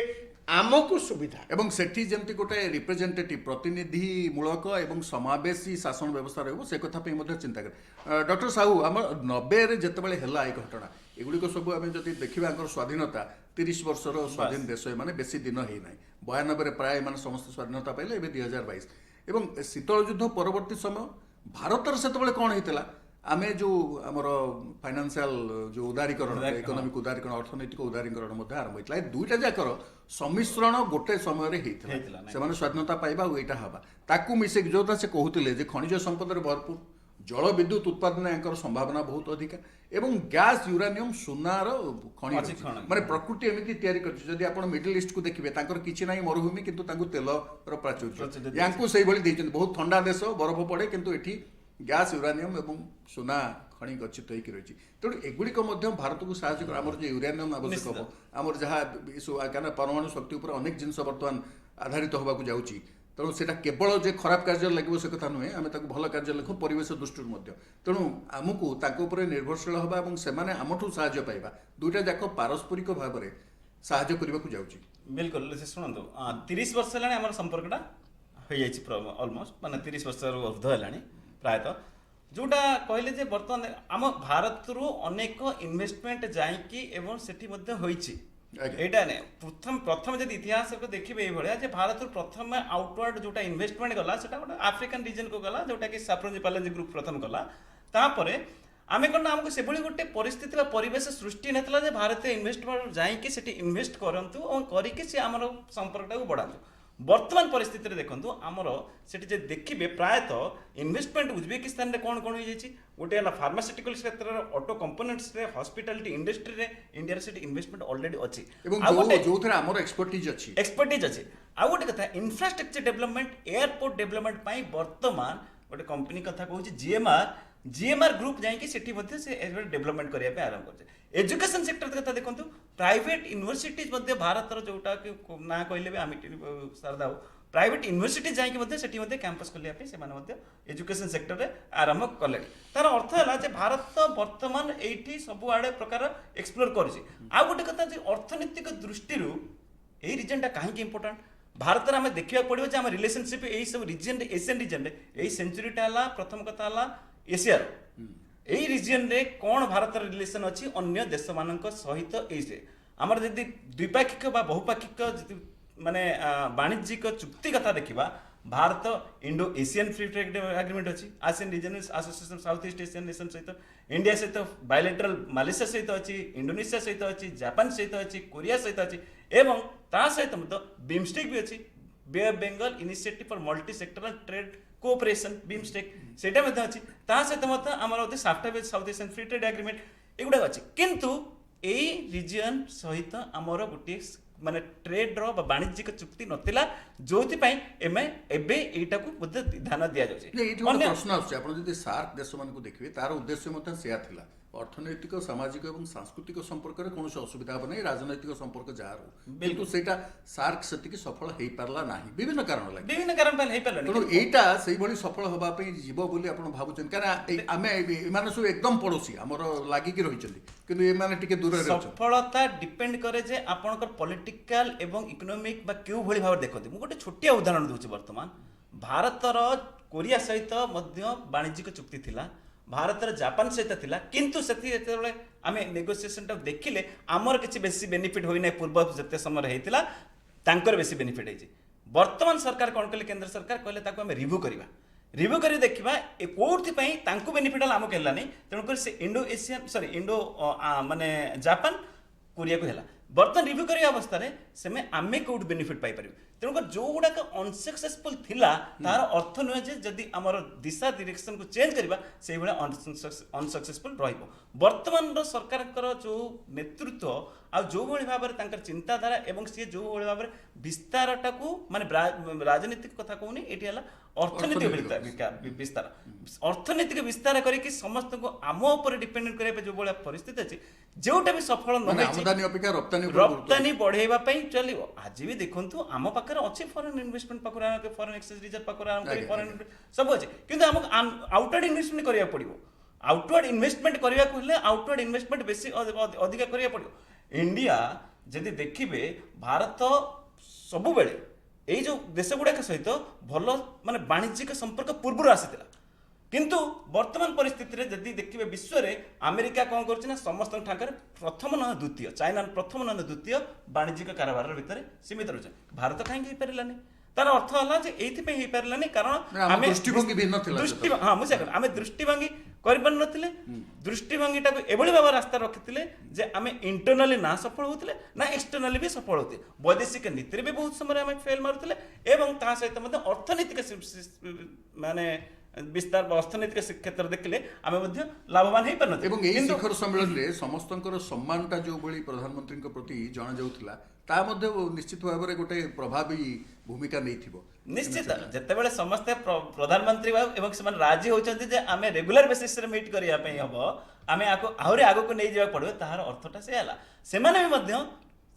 ଆମକୁ ସୁବିଧା। ଏବଂ ସେଠି ଯେମିତି ଗୋଟେ ରିପ୍ରେଜେଣ୍ଟେଟିଭ ପ୍ରତିନିଧି ମୂଳକ ଏବଂ ସମାବେଶୀ ଶାସନ ବ୍ୟବସ୍ଥା ରହିବ ସେ କଥା ପାଇଁ ମଧ୍ୟ ଚିନ୍ତା କରେ। ଡକ୍ଟର ସାହୁ, ଆମର 90ରେ ଯେତେବେଳେ ହେଲା এই ଘଟଣା, ଏଗୁଡ଼ିକ ସବୁ ଆମେ ଯଦି ଦେଖିବା ଆମର ସ୍ୱାଧୀନତା 30 ବର୍ଷର ସ୍ୱାଧୀନ ଦେଶ, ଏମାନେ ବେଶୀ ଦିନ ହେଇନାହିଁ। 92ରେ ପ୍ରାୟ ଏମାନେ ସମସ୍ତେ ସ୍ୱାଧୀନତା ପାଇଲେ, ଏବେ 2022। ଏବଂ ଶୀତଳ ଯୁଦ୍ଧ ପରବର୍ତ୍ତୀ ସମୟ ଭାରତର ସେତେବେଳେ କ'ଣ ହେଇଥିଲା, ଆମେ ଯେଉଁ ଆମର ଫାଇନାନ୍ସିଆଲ ଯେଉଁ ଉଦାରୀକରଣ, ଇକୋନୋମିକ ଉଦାରୀକରଣ, ଅର୍ଥନୈତିକ ଉଦାରୀକରଣ ମଧ୍ୟ ଆରମ୍ଭ ହେଇଥିଲା। ଏ ଦୁଇଟା ଯାକର ସମ୍ମିଶ୍ରଣ ଗୋଟେ ସମୟରେ ହେଇଥିଲା। ସେମାନେ ସ୍ୱାଧୀନତା ପାଇବା ଆଉ ଏଇଟା ହେବା ତାକୁ ମିଶେଇକି ଯୋଉଟା ସେ କହୁଥିଲେ ଯେ ଖଣିଜ ସମ୍ପଦରେ ଭରପୁର, ଜଳ ବିଦ୍ୟୁତ ଉତ୍ପାଦନ ୟାଙ୍କର ସମ୍ଭାବନା ବହୁତ ଅଧିକା ଏବଂ ଗ୍ୟାସ୍, ୟୁରାନିୟମ, ସୁନାର ଖଣି ମାନେ ପ୍ରକୃତି ଏମିତି ତିଆରି କରିଛି। ଯଦି ଆପଣ ମିଡିଲ ଇଷ୍ଟକୁ ଦେଖିବେ ତାଙ୍କର କିଛି ନାହିଁ ମରୁଭୂମି, କିନ୍ତୁ ତାଙ୍କୁ ତେଲର ପ୍ରାଚୁର୍ଯ୍ୟ ୟାଙ୍କୁ ସେଇଭଳି ଦେଇଛନ୍ତି। ବହୁତ ଥଣ୍ଡା ଦେଶ, ବରଫ ପଡ଼େ, କିନ୍ତୁ ଏଠି ଗ୍ୟାସ୍, ୟୁରାନିୟମ ଏବଂ ସୁନା ଖଣି ଗଚ୍ଛିତ ହେଇକି ରହିଛି। ତେଣୁ ଏଗୁଡ଼ିକ ମଧ୍ୟ ଭାରତକୁ ସାହାଯ୍ୟ କରେ। ଆମର ଯେ ୟୁରାନିୟମ ଆବଶ୍ୟକ ହେବ, ଆମର ଯାହା କାରଣ ପରମାଣୁ ଶକ୍ତି ଉପରେ ଅନେକ ଜିନିଷ ବର୍ତ୍ତମାନ ଆଧାରିତ ହେବାକୁ ଯାଉଛି। ତେଣୁ ସେଇଟା କେବଳ ଯେ ଖରାପ କାର୍ଯ୍ୟରେ ଲାଗିବ ସେ କଥା ନୁହେଁ, ଆମେ ତାକୁ ଭଲ କାର୍ଯ୍ୟ ଲେଖୁ ପରିବେଶ ଦୃଷ୍ଟିରୁ ମଧ୍ୟ। ତେଣୁ ଆମକୁ ତାଙ୍କ ଉପରେ ନିର୍ଭରଶୀଳ ହେବା ଏବଂ ସେମାନେ ଆମଠୁ ସାହାଯ୍ୟ ପାଇବା, ଦୁଇଟା ଯାକ ପାରସ୍ପରିକ ଭାବରେ ସାହାଯ୍ୟ କରିବାକୁ ଯାଉଛି। ବିଲକୁଲ ଶୁଣନ୍ତୁ, 30 ବର୍ଷ ହେଲାଣି ଆମର ସମ୍ପର୍କଟା ହୋଇଯାଇଛି ଅଲମୋଷ୍ଟ, ମାନେ 30 ବର୍ଷରୁ ଉର୍ଦ୍ଧ୍ୱ ହେଲାଣି ପ୍ରାୟତଃ। जोटा कहले जे वर्तमान आम भारतरू अनेक इन्वेस्टमेंट जाइकी एवं सेठी मध्ये होइछि एटा ने प्रथम प्रथम जदि इतिहास को देखिबे ए भलिया जे भारतरू प्रथम आउटवर्ड जोटा इन्वेस्टमेंट गला सेटा गोटे आफ्रिकन रीजन को गला जोटा कि साफ्रोजी पालेंजी ग्रुप प्रथम गला तापरे आमे कोन हमको से भली गोटे परिस्थिति बा परिवेश सृष्टि नथला जे भारतीय इन्वेस्टमेंट जाइकी सेठी इन्वेस्ट करंतु और करिके से हमर संपर्कटा को बढ़ातु वर्तमान परिस्थिति रे देखंतु हमर सेठी जे देखिबे प्रायतः इन्वेस्टमेंट उज्बेकिस्तान रे कोन कोन होई जायछि गोटे हला फार्मास्यूटिकल क्षेत्र रे ऑटो कंपोनेंट्स रे हॉस्पिटैलिटी इंडस्ट्री रे इंडिया रे सेठी इन्वेस्टमेंट ऑलरेडी अछि एवं जो थरे हमर एक्सपर्टीज अछि आ गोटे कथा इंफ्रास्ट्रक्चर डेवलपमेंट एयरपोर्ट डेवलपमेंट पई वर्तमान गोटे कंपनी कथा कहूछि जीएमआर ग्रुप जाइए सेठी मध्य से डेवलपमेंट करिया पे आरंभ करছে एजुकेशन सेक्टर कथा देखंतु प्राइवेट यूनिवर्सिटीज मध्य भारतर जोटा कि ना कहले बे आमी सरदा प्राइवेट यूनिवर्सिटी जाइए मध्य सेठी मध्य कैंपस खोलिया पे से माने मध्य एजुकेशन सेक्टर रे आरंभ कले तार अर्थ हला जे भारत वर्तमान एठी सब आडे प्रकार एक्सप्लोर करछि आ गोटे कथा जे अर्थनीतिक दृष्टि रु एई रीजन टा काहे कि इंपोर्टेंट भारत रे हमें देखिया पड़ियो जे हम रिलेशनशिप एई सब रीजन रे एशियन रीजन रे एई सेंचुरी टा हला प्रथम कथा हला एशिया एई रीजन रे कोन भारत रिलेशन अछि अन्य देश मानक सहित एसे हमर जदि द्विपाक्षिक बा बहुपाक्षिक माने वाणिज्यिक चुक्ति कथा देखिबा Bharat Indo Asian free trade agreement अछि ASEAN regional association South East Asian nation सहित इंडिया सहित बायलैटरल मालयसिया सहित अछि इंडोनेशिया सहित अछि जापान सहित अछि कोरिया सहित अछि एवं ता सहित मत बिमस्टेक भी अछि Bay of Bengal initiative for multi sectoral trade cooperation BIMSTEC सेटा मध्ये अछि ता सहित मत हमर होते SAFTA South Asian free trade agreement एगुडा अछि किंतु एई रीजन सहित हमर गुटे माने ट्रेड रो वाणिज्यिक चुक्ति नथिला जोथि पई एबे एटा को बुद्ध ध्यान दिया जाउछि अन्य प्रश्न आछे आपण जदि सार्क देश मान को देखिबे तार उद्देश्य मत सेया थिला अर्थनैतिक सामाजिक और सांस्कृतिक संपर्क में कौन असुविधा हे ना राजनैतिक संपर्क जार बिल्कुल सेटा सार्क सेतिक सफल हो पारला नाही विभिन्न कारण लगे विभिन्न कारण पे हे पारला तेणु एटा सेही भली सफल होबा पे जीव बोली आपण भाबुचन कारण आमे एमान सब एकदम पड़ोसी हमर लागि कि रहिचंदी किंतु एमान टिके दूर रे सफलता डिपेंड करे जे आपनकर पॉलिटिकल एवं इकोनॉमिक बा क्यू भली भाव देखते मु गोटे छोटिया उदाहरण दूची वर्तमान भारतर कोरिया सहित मध्य वाणिज्यिक चुक्ति थिला भारतर जापान सहित थिला किंतु सेति जेतेबेले आमे नेगोशिएशन टा देखिले हमर किछि बेसी बेनिफिट होई नै पूर्व जते समय हेतिला तांकर बेसी बेनिफिट हेछि वर्तमान सरकार कोन कले केंद्र सरकार कहले ताको आमे रिव्यू करी देखिबा ए कोथि पई तांको बेनिफिट हला हमको हेला नै तेणु कर से इंडो माने जापान कोरिया को हेला बर्तन रिव्यू करिया अवस्था रे सेमे आमे कोड बेनिफिट पाई परिबे तेणु जो गुड़ा अनसक्सेसफुल थिला तार अर्थ नुहे जे जदि आमर दिशा डायरेक्शन को चेंज करबा सेही बेला अनसक्सेसफुल रहइबो वर्तमान रो सरकार जो नेतृत्व आ जो भली भाबरे तांकर चिंताधारा एवं से जो भली भाबरे विस्तारटा को माने राजनीतिक कथा कहूनी एठी हला अर्थनीतिक विस्तार अर्थनीतिक विस्तार करके समस्त को आम ऊपर डिपेंडेंट करे जो भली परिस्थिति अछि जोटा भी सफल न आमदानी अपेक्षा रप्तानी बढ़ेबा पई चलिबो आज भी देखंतु आम पाखर अछि फॉरेन इन्वेस्टमेंट पाखर फॉरेन एक्सचेंज रिजर्व पाखर फॉरेन सब अछि किंतु हम आउटवर्ड इन्वेस्टमेंट करिया पड़िबो आउटवर्ड इन्वेस्टमेंट करिया कहले आउटवर्ड इन्वेस्टमेंट बेसी अधिक करिया पड़िबो इंडिया जदि देखिबे भारत सब बेले एई जो देश गुड़ाक सहित भल माने वाणिज्यिक संपर्क पूर्व आसीथिला किंतु वर्तमान परिस्थिति रे जदि देखिबे विश्व रे अमेरिका कोन करछि ना समस्त ठाकर प्रथम न द्वितीय चाइना प्रथम न द्वितीय वाणिज्यिक कारोबार भितर सीमित रहछ भारत काहे कि परलानी तार अर्थ हला जे एथि पे ही परलानी कारण हमें दृष्टिभंगी भिन्न थिला हां मुझे हमें दृष्टिभंगी करबन नथिले दृष्टिभंगीटा को एबळी बाबा रास्ता रखिथिले जे हमें इंटरनली ना सफल होथिले ना एक्सटर्नली भी सफल होथि वैदेशिक नीति रे भी बहुत समय हमें फेल मारुथिले एवं ता सहित मते अर्थनीतिक माने विस्तार अर्थनीतिक क्षेत्र देखिले आमे मध्य लाभवान हे परनथि एवं एई शिखर सम्मेलन रे समस्तंकर सम्मानटा जो बळी प्रधानमंत्री को प्रति जणा जाउथिला ता मध्य निश्चित भाव रे गोटे प्रभावी भूमिका नैथिबो निश्चित जेतेबेले समस्त प्रधानमंत्री एवं से राजी होचंती जे आमे रेगुलर बेसिस रे मीट करिया पई हबो आमे आको आहुरे आगो को नै जेबा पड़बे ताहार अर्थटा से हला सेमाने भी मध्य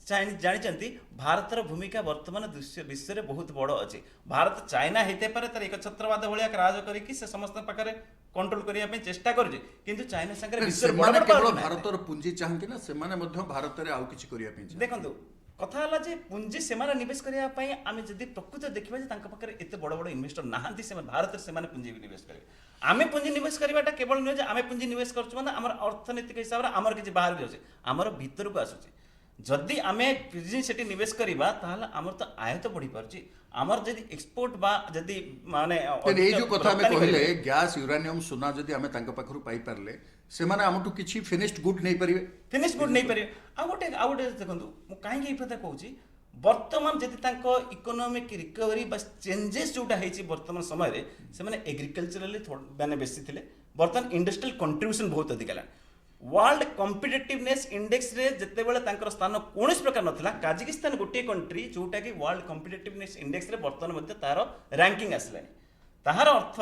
जानी भारतर भूमिका वर्तमान विश्व में बहुत बड़ अच्छी भारत चाइना होते पारे तार एक छत्रवाद भाया राज करके समस्त पाखे कंट्रोल करने चेष्टा करुचे किंतु चाइना संगे केवल भारतर पुंजी चाहती ना से भारत में आउ किछि करिया पे देखंतु କଥା ହେଲା ଯେ ପୁଞ୍ଜି ସେମାନେ ନିବେଶ କରିବା ପାଇଁ ଆମେ ଯଦି ପ୍ରକୃତ ଦେଖିବା ଯେ ତାଙ୍କ ପାଖରେ ଏତେ ବଡ଼ ବଡ଼ ଇନଭେଷ୍ଟର ନାହାନ୍ତି, ସେମାନେ ଭାରତରେ ସେମାନେ ପୁଞ୍ଜି ନିବେଶ କରିବେ। ଆମେ ପୁଞ୍ଜି ନିବେଶ କରିବାଟା କେବଳ ନୁହେଁ ଯେ ଆମେ ପୁଞ୍ଜି ନିବେଶ କରୁଛୁ ମାନେ ଆମର ଅର୍ଥନୈତିକ ହିସାବରେ ଆମର କିଛି ବାହାରକୁ ଯାଉଛି, ଆମର ଭିତରକୁ ଆସୁଛି। ଯଦି ଆମେ ପୁଞ୍ଜି ସେଠି ନିବେଶ କରିବା ତାହେଲେ ଆମର ତ ଆୟତ ବଢ଼ିପାରୁଛି, ଆମର ଯଦି ଏକ୍ସପୋର୍ଟ ବା ଯଦି ମାନେ ଏଇ ଯୋଉ କଥା ଆମେ କହିଲେ ଗ୍ୟାସ୍ ୟୁରାନିୟମ ସୁନା ଯଦି ଆମେ ତାଙ୍କ ପାଖରୁ ପାଇପାରିଲେ ସେମାନେ ଆମଠୁ କିଛି ଫିନିଶ୍ଡ ଗୁଡ୍ ନେଇପାରିବେ, ଫିନିଶ ଗୁଡ୍ ନେଇପାରିବେ। ଆଉ ଗୋଟେ ଦେଖନ୍ତୁ, ମୁଁ କାହିଁକି ଏଇ କଥା କହୁଛି, ବର୍ତ୍ତମାନ ଯଦି ତାଙ୍କ ଇକୋନୋମିକ୍ ରିକଭରି ବା ଚେଞ୍ଜେସ୍ ଯୋଉଟା ହେଇଛି ବର୍ତ୍ତମାନ ସମୟରେ, ସେମାନେ ଏଗ୍ରିକଲଚରାଲି ମାନେ ବେଶୀ ଥିଲେ, ବର୍ତ୍ତମାନ ଇଣ୍ଡଷ୍ଟ୍ରିଆଲ କଣ୍ଟ୍ରିବ୍ୟୁସନ୍ ବହୁତ ଅଧିକ ହେଲାଣି। वर्ल्ड कॉम्पिटिटिवनेस इंडेक्स रे जेतेबेले तांकर स्थान कौनसी प्रकार नथिला, काजाकिस्तान गोटे कंट्री जोटा कि वर्ल्ड कॉम्पिटिटिवनेस इंडेक्स रे वर्तमान मध्य तार रैंकिंग आसलानी। ताहार अर्थ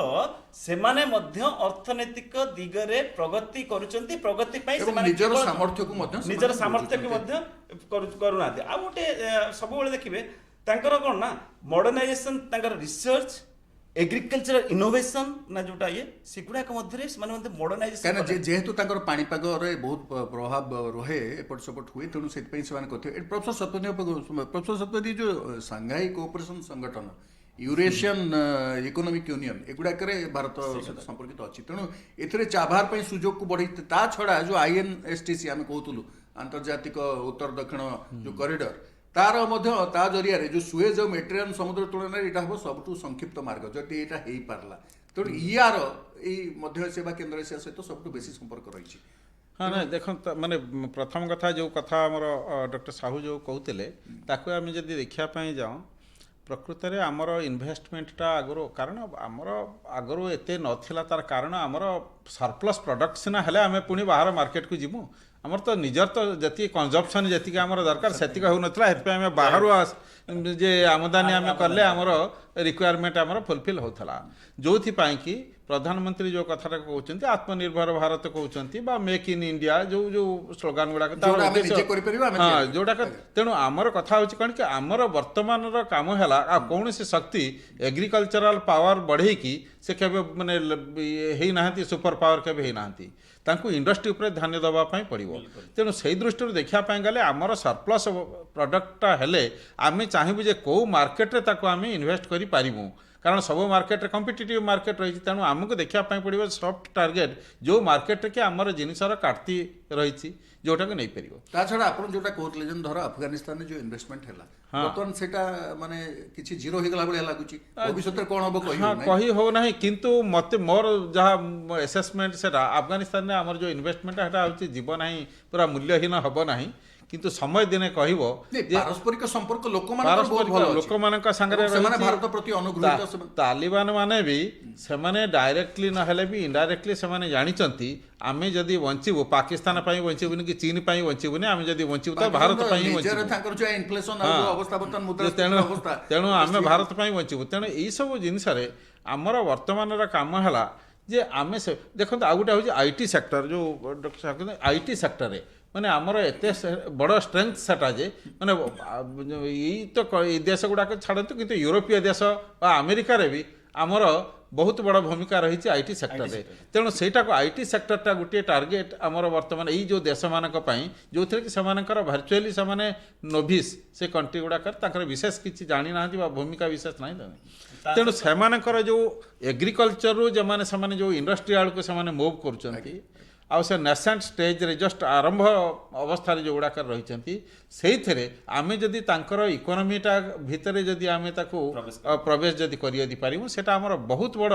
सेमाने मध्य अर्थनैतिक दिगरे प्रगति करूचंती, प्रगति पई सेमाने निजर सामर्थ्य को मध्य करूनाते। आ गोटे सब बेले देखिबे तांकर कोन ना मॉडर्नाइजेशन, तांकर रिसर्च, एग्रीकल्चर इनोवेशन ना जोटा ये सेगुड़ाक मध्य से मॉडर्नाइजेशन कहना जेहेतु तांकर पाणीपाग रे बहुत प्रभाव रहे एपट सेपट हुए, तेणु से प्रोफेसर सतपथी जो सांघाई कोऑपरेशन संगठन, यूरेशियन इकोनॉमिक यूनियन एगुड़ाक भारत सहित संपर्कित अच्छी, तेणु ए चाभार पर सुजोग को बढ़ी। ता छड़ा जो INSTC आम कहूँ आंतर्जातिक उत्तर दक्षिण जो कॉरिडोर, तार ता जरिया जो सुएज और मेडिटेरेनियन समुद्र तुलन में हम सबुठ संक्षिप्त मार्ग जदि यहाँ हो पारा, तेणु यार मध्य सेवा केन्द्र एशिया सहित सबुठ बेसी संपर्क रही। हाँ ना देख माने प्रथम कथा जो कथा आमर डॉक्टर साहू जो कहते ताकू आम जब देखापी जाऊँ, प्रकृत में आमर इन्वेस्टमेंटा आगु कारण आमर आगु एत नाला, तार कारण आमर सरप्लस प्रोडक्ट सीना हेले आम पुणी बाहर मार्केट को जीमु, आमर तो निजर तो जी कंजप्शन जी आमर दरकार से हो नाला, बाहर जे आमदानी आम कले आमर रिक्वायरमेंट आमर फुलफिल होता, जो कि प्रधानमंत्री जो कथा कहते आत्मनिर्भर भारत कहते मेक इन इंडिया जो जो स्लोगान गुड़ाक हाँ जोटा, तेणु आमर कथा हूँ कौन कि आमर वर्तमान काम है कौन सी शक्ति एग्रीकल्चरल पावर बढ़ेकी से केबे माने हे नाहंती, सुपर पावर केबे हे नाहंती, तांकू इंडस्ट्री उपरे ध्यान देवाई पड़ो। तेणु से दृष्टि देखापी गले आमर सरप्लस प्रोडक्टा हेले आमे चाहबू जे कौ मार्केट रे ताको आमे इन्वेस्ट करि पारिबू, कारण सब मार्केट रे कॉम्पिटिटिव मार्केट रही, तेणु आमको देखापी पड़ो सॉफ्ट टार्गेट जो मार्केट के आमर जिनसर काटती रही जोटा को नहीं पारिबो। ता छड़ा आपण जोटा कहतले जन धर अफगानिस्तान जो इन्वेस्टमेंट हैला बर्तमान सेटा माने किछि जीरो हे गला बळे लागुची, भविष्य रे कोन होबो कहि हो नाही, किंतु मते मोर जहा असेसमेंट सेटा अफगानिस्तान रे हमर जो इन्वेस्टमेंट हेटा होची जीवन नाही पूरा मूल्यहीन हबो नाही, किंतु समय दिने कहबो पारस्परिक संपर्क लोक मानक संगे भारत प्रति अनुग्रहित, तालिबान माने भी सेमाने डायरेक्टली न हेले भी इनडायरेक्टली सेमाने जानिचंती आमे जदि वंचिबो पाकिस्तान पई वंचिबुनी कि चीन पई वंचिबुनी, आमे जदि वंचिबो तो भारत पई वंचिबो, तांकर जो इन्फ्लेशन अवस्था बर्तमान मुद्रास्फीति अवस्था, तेणु आमे भारत पई वंचिबो। तेणु एई सब जिनिस रे हमर वर्तमान रा काम हला जे आमे से देखो आ गुटा हो आईटी सेक्टर जो डॉक्टर साहब कहते आईटी सेक्टर रे माने आमर एत बड़ स्ट्रेंथ सेटा जे माने यही तो देश गुड़ाक छाड़तु, किंतु यूरोपीय देश अमेरिका रे भी आमर बहुत बड़ भूमिका रही आईटी सेक्टर रे, तेणु सेटा को आईटी सेक्टरटा गोटे टार्गेट आमर वर्तमान यही जो देश मानक पई जो थे कि सेमानकर वर्चुअली सेमाने नोभिस से कंट्री गुड़ाक तांकर विशेष किछि जानि नाहंती बा भूमिका विशेष नाही, तेणु सेमानकर जो एग्रीकल्चर रो जमाने सेमाने जो इंडस्ट्रियल को सेमाने मूव करूचंती आ से नेसेंट स्टेज रे जस्ट आरंभ अवस्था जो गुड़ाक रही से आमे जदि तांकर इकोनॉमीटा भितर जदि आमे ताको प्रवेश जदि करि पारिमु सेटा हमर बहुत बड़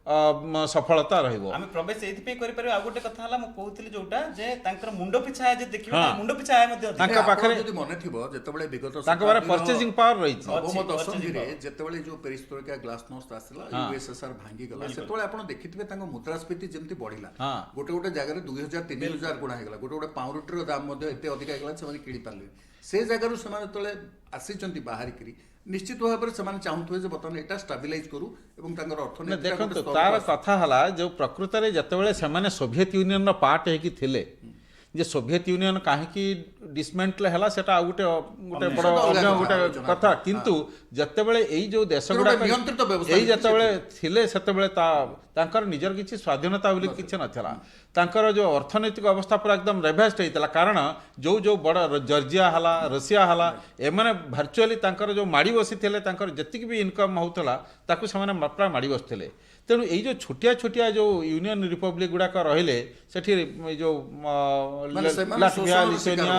सफलता रहिबो। आमे प्रवेश एथि पे करि पारिबो। आ गोटे कथा हला मु कहउतली जोटा जे तांकर मुंडो पिछा जे देखिबो मुंडो पिछा आय मध्ये तांका पाखरे जदि मने थिबो जेतेबेले विगत तांका बारे परचेजिंग पावर रही नवम दशंधि रे जेतेबेले जो पेरिस्ट्रोइका ग्लासनोस्ट आसिला यूएसएसआर भांगी गला सेतेबेले आपण देखिथिबे तांको मुद्रास्फीति जेमति बढ़िला गोटे गोटे जगह 2000 3000 गुणा हेगला, गोटे गोटे पाउरुटीर दाम मध्ये एते अधिक हेगला सेमाने किणी पारले, से जगह रु सेमाने तळे आसीचंती बाहर करी निश्चित भाव में से चाहूए बर्तमान यहाँ स्टाबिलाइज करू एवं अर्थनीति देखो तार कथा हला जो प्रकृत में जितेबाला से सोवियत यूनियन पार्ट होगी थिले जे सोवियत यूनियन कहीं डिसमेंटल है सेटा गोटे गोटे बड़ अन्य गोटे कथा, किंतु जितेबाला यही जो देश गुड़ाक यही जितेबाला थिले सेतेबाला तांकर निजर किछि स्वाधीनता बोली किछि नथिला, ତାଙ୍କର ଯେଉଁ ଅର୍ଥନୈତିକ ଅବସ୍ଥା ପୁରା ଏକଦମ ରେଭେଷ୍ଟ ହେଇଥିଲା। କାରଣ ଯେଉଁ ବଡ଼ ଜର୍ଜିଆ ହେଲା, ଋଷିଆ ହେଲା, ଏମାନେ ଭାର୍ଚୁଆଲି ତାଙ୍କର ଯେଉଁ ମାଡ଼ି ବସିଥିଲେ, ତାଙ୍କର ଯେତିକି ବି ଇନକମ୍ ହେଉଥିଲା ତାକୁ ସେମାନେ ପ୍ରାୟ ମାଡ଼ି ବସିଥିଲେ। ତେଣୁ ଏଇ ଯେଉଁ ଛୋଟିଆ ଯେଉଁ ୟୁନିୟନ ରିପବ୍ଲିକ ଗୁଡ଼ାକ ରହିଲେ ସେଠି ଯେଉଁ ଲାଟଭିଆ, ଲିଥୁଆନିଆ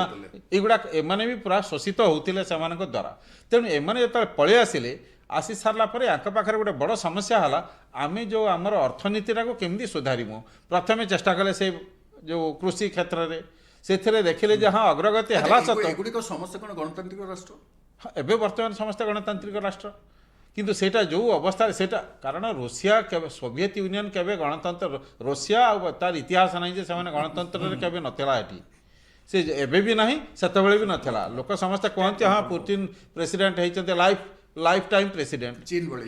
ଏଗୁଡ଼ାକ ଏମାନେ ବି ପୁରା ଶୋଷିତ ହେଉଥିଲେ ସେମାନଙ୍କ ଦ୍ୱାରା। ତେଣୁ ଏମାନେ ଯେତେବେଳେ ପଳେଇ ଆସିଲେ, ଆସି ସାରିଲା ପରେ ଆଙ୍କ ପାଖରେ ଗୋଟେ ବଡ଼ ସମସ୍ୟା ହେଲା, ଆମେ ଯେଉଁ ଆମର ଅର୍ଥନୀତିଟାକୁ କେମିତି ସୁଧାରିବୁ। ପ୍ରଥମେ ଚେଷ୍ଟା କଲେ ସେ ଯେଉଁ କୃଷି କ୍ଷେତ୍ରରେ, ସେଥିରେ ଦେଖିଲେ ଯେ ହଁ ଅଗ୍ରଗତି ହେଲା ସତ। ଏଗୁଡ଼ିକ ସମସ୍ତେ କ'ଣ ଗଣତାନ୍ତ୍ରିକ ରାଷ୍ଟ୍ର? ଏବେ ବର୍ତ୍ତମାନ ସମସ୍ତେ ଗଣତାନ୍ତ୍ରିକ ରାଷ୍ଟ୍ର, କିନ୍ତୁ ସେଇଟା ଯେଉଁ ଅବସ୍ଥାରେ ସେଇଟା, କାରଣ ଋଷିଆ କେବେ, ସୋଭିଏତ ୟୁନିୟନ କେବେ ଗଣତନ୍ତ୍ର, ଋଷିଆ ଆଉ ତାର ଇତିହାସ ନାହିଁ ଯେ ସେମାନେ ଗଣତନ୍ତ୍ରରେ କେବେ ନଥିଲା ଏଠି। ସେ ଏବେ ବି ନାହିଁ, ସେତେବେଳେ ବି ନଥିଲା। ଲୋକ ସମସ୍ତେ କୁହନ୍ତି ହଁ ପୁତିନ ପ୍ରେସିଡେଣ୍ଟ ହେଇଛନ୍ତି, ଲାଇଫ ଟାଇମ୍ ପ୍ରେସିଡେଣ୍ଟ ଚୀନ ଭଳି।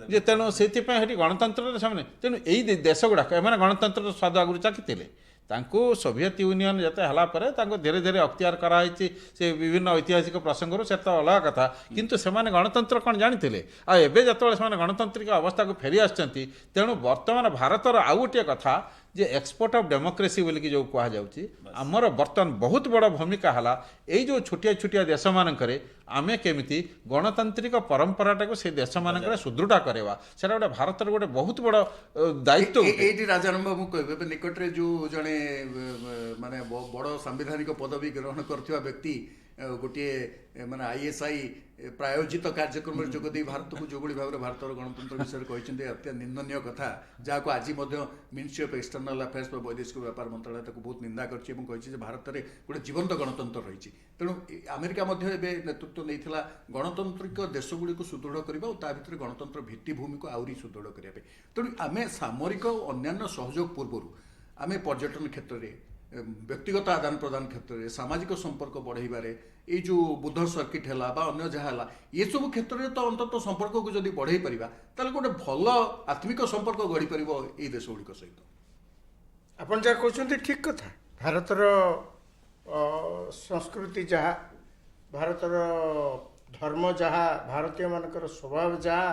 ଯେ ତେଣୁ ସେଥିପାଇଁ ସେଠି ଗଣତନ୍ତ୍ରରେ ସେମାନେ, ତେଣୁ ଏଇ ଦେଶ ଗୁଡ଼ାକ ଏମାନେ ଗଣତନ୍ତ୍ରର ସ୍ୱାଦ ଆଗରୁ ଚାଖିଥିଲେ। ତାଙ୍କୁ ସୋଭିଏତ ୟୁନିୟନ ଯେତେ ହେଲା ପରେ ତାଙ୍କୁ ଧୀରେ ଧୀରେ ଅକ୍ତିଆର କରାହେଇଛି ସେ ବିଭିନ୍ନ ଐତିହାସିକ ପ୍ରସଙ୍ଗରୁ, ସେ ତ ଅଲଗା କଥା। କିନ୍ତୁ ସେମାନେ ଗଣତନ୍ତ୍ର କ'ଣ ଜାଣିଥିଲେ? ଆଉ ଏବେ ଯେତେବେଳେ ସେମାନେ ଗଣତାନ୍ତ୍ରିକ ଅବସ୍ଥାକୁ ଫେରି ଆସିଛନ୍ତି, ତେଣୁ ବର୍ତ୍ତମାନ ଭାରତର ଆଉ ଗୋଟିଏ କଥା ଯେ ଏକ୍ସପୋର୍ଟ ଅଫ୍ ଡେମୋକ୍ରେସି ବୋଲିକି ଯେଉଁ କୁହାଯାଉଛି, ଆମର ବର୍ତ୍ତମାନ ବହୁତ ବଡ଼ ଭୂମିକା ହେଲା ଏଇ ଯେଉଁ ଛୋଟିଆ ଦେଶମାନଙ୍କରେ ଆମେ କେମିତି ଗଣତାନ୍ତ୍ରିକ ପରମ୍ପରାଟାକୁ ସେ ଦେଶମାନଙ୍କରେ ସୁଦୃଢ଼ କରିବା। ସେଇଟା ଗୋଟେ ଭାରତର ଗୋଟେ ବହୁତ ବଡ଼ ଦାୟିତ୍ୱ। ଏଇଠି ରାଜାରାମ ବାବୁ କହିବେ, ଏବେ ନିକଟରେ ଯେଉଁ ଜଣେ ମାନେ ବଡ଼ ସାମ୍ବିଧାନିକ ପଦବୀ ଗ୍ରହଣ କରିଥିବା ବ୍ୟକ୍ତି ଗୋଟିଏ ମାନେ ISI ପ୍ରାୟୋଜିତ କାର୍ଯ୍ୟକ୍ରମରେ ଯୋଗ ଦେଇ ଭାରତକୁ ଯେଉଁଭଳି ଭାବରେ ଭାରତର ଗଣତନ୍ତ୍ର ବିଷୟରେ କହିଛନ୍ତି, ଅତ୍ୟନ୍ତ ନିନ୍ଦନୀୟ କଥା, ଯାହାକୁ ଆଜି ମଧ୍ୟ ମିନିଷ୍ଟ୍ରି ଅଫ୍ ଏକ୍ସଟର୍ନାଲ ଆଫେୟାର୍ସ ବା ବୈଦେଶିକ ବ୍ୟାପାର ମନ୍ତ୍ରଣାଳୟ ତାକୁ ବହୁତ ନିନ୍ଦା କରିଛି ଏବଂ କହିଛି ଯେ ଭାରତରେ ଗୋଟେ ଜୀବନ୍ତ ଗଣତନ୍ତ୍ର ରହିଛି। ତେଣୁ ଆମେରିକା ମଧ୍ୟ ଏବେ ନେତୃତ୍ୱ ନେଇଥିଲା ଗଣତାନ୍ତ୍ରିକ ଦେଶଗୁଡ଼ିକୁ ସୁଦୃଢ଼ କରିବା ଓ ତା ଭିତରେ ଗଣତନ୍ତ୍ର ଭିତ୍ତିଭୂମିକୁ ଆହୁରି ସୁଦୃଢ଼ କରିବା ପାଇଁ। ତେଣୁ ଆମେ ସାମରିକ ଓ ଅନ୍ୟାନ୍ୟ ସହଯୋଗ ପୂର୍ବରୁ ଆମେ ପର୍ଯ୍ୟଟନ କ୍ଷେତ୍ରରେ, ବ୍ୟକ୍ତିଗତ ଆଦାନ ପ୍ରଦାନ କ୍ଷେତ୍ରରେ, ସାମାଜିକ ସମ୍ପର୍କ ବଢ଼େଇବାରେ, ଏଇ ଯେଉଁ ବୁଦ୍ଧ ସର୍କିଟ୍ ହେଲା ବା ଅନ୍ୟ ଯାହା ହେଲା, ଏସବୁ କ୍ଷେତ୍ରରେ ତ ଅନ୍ତତଃ ସମ୍ପର୍କକୁ ଯଦି ବଢ଼େଇ ପାରିବା, ତାହେଲେ ଗୋଟେ ଭଲ ଆତ୍ମିକ ସମ୍ପର୍କ ଗଢ଼ିପାରିବ ଏଇ ଦେଶଗୁଡ଼ିକ ସହିତ। ଆପଣ ଯାହା କହୁଛନ୍ତି ଠିକ୍ କଥା। ଭାରତର ସଂସ୍କୃତି ଯାହା, ଭାରତର ଧର୍ମ ଯାହା, ଭାରତୀୟମାନଙ୍କର ସ୍ୱଭାବ ଯାହା,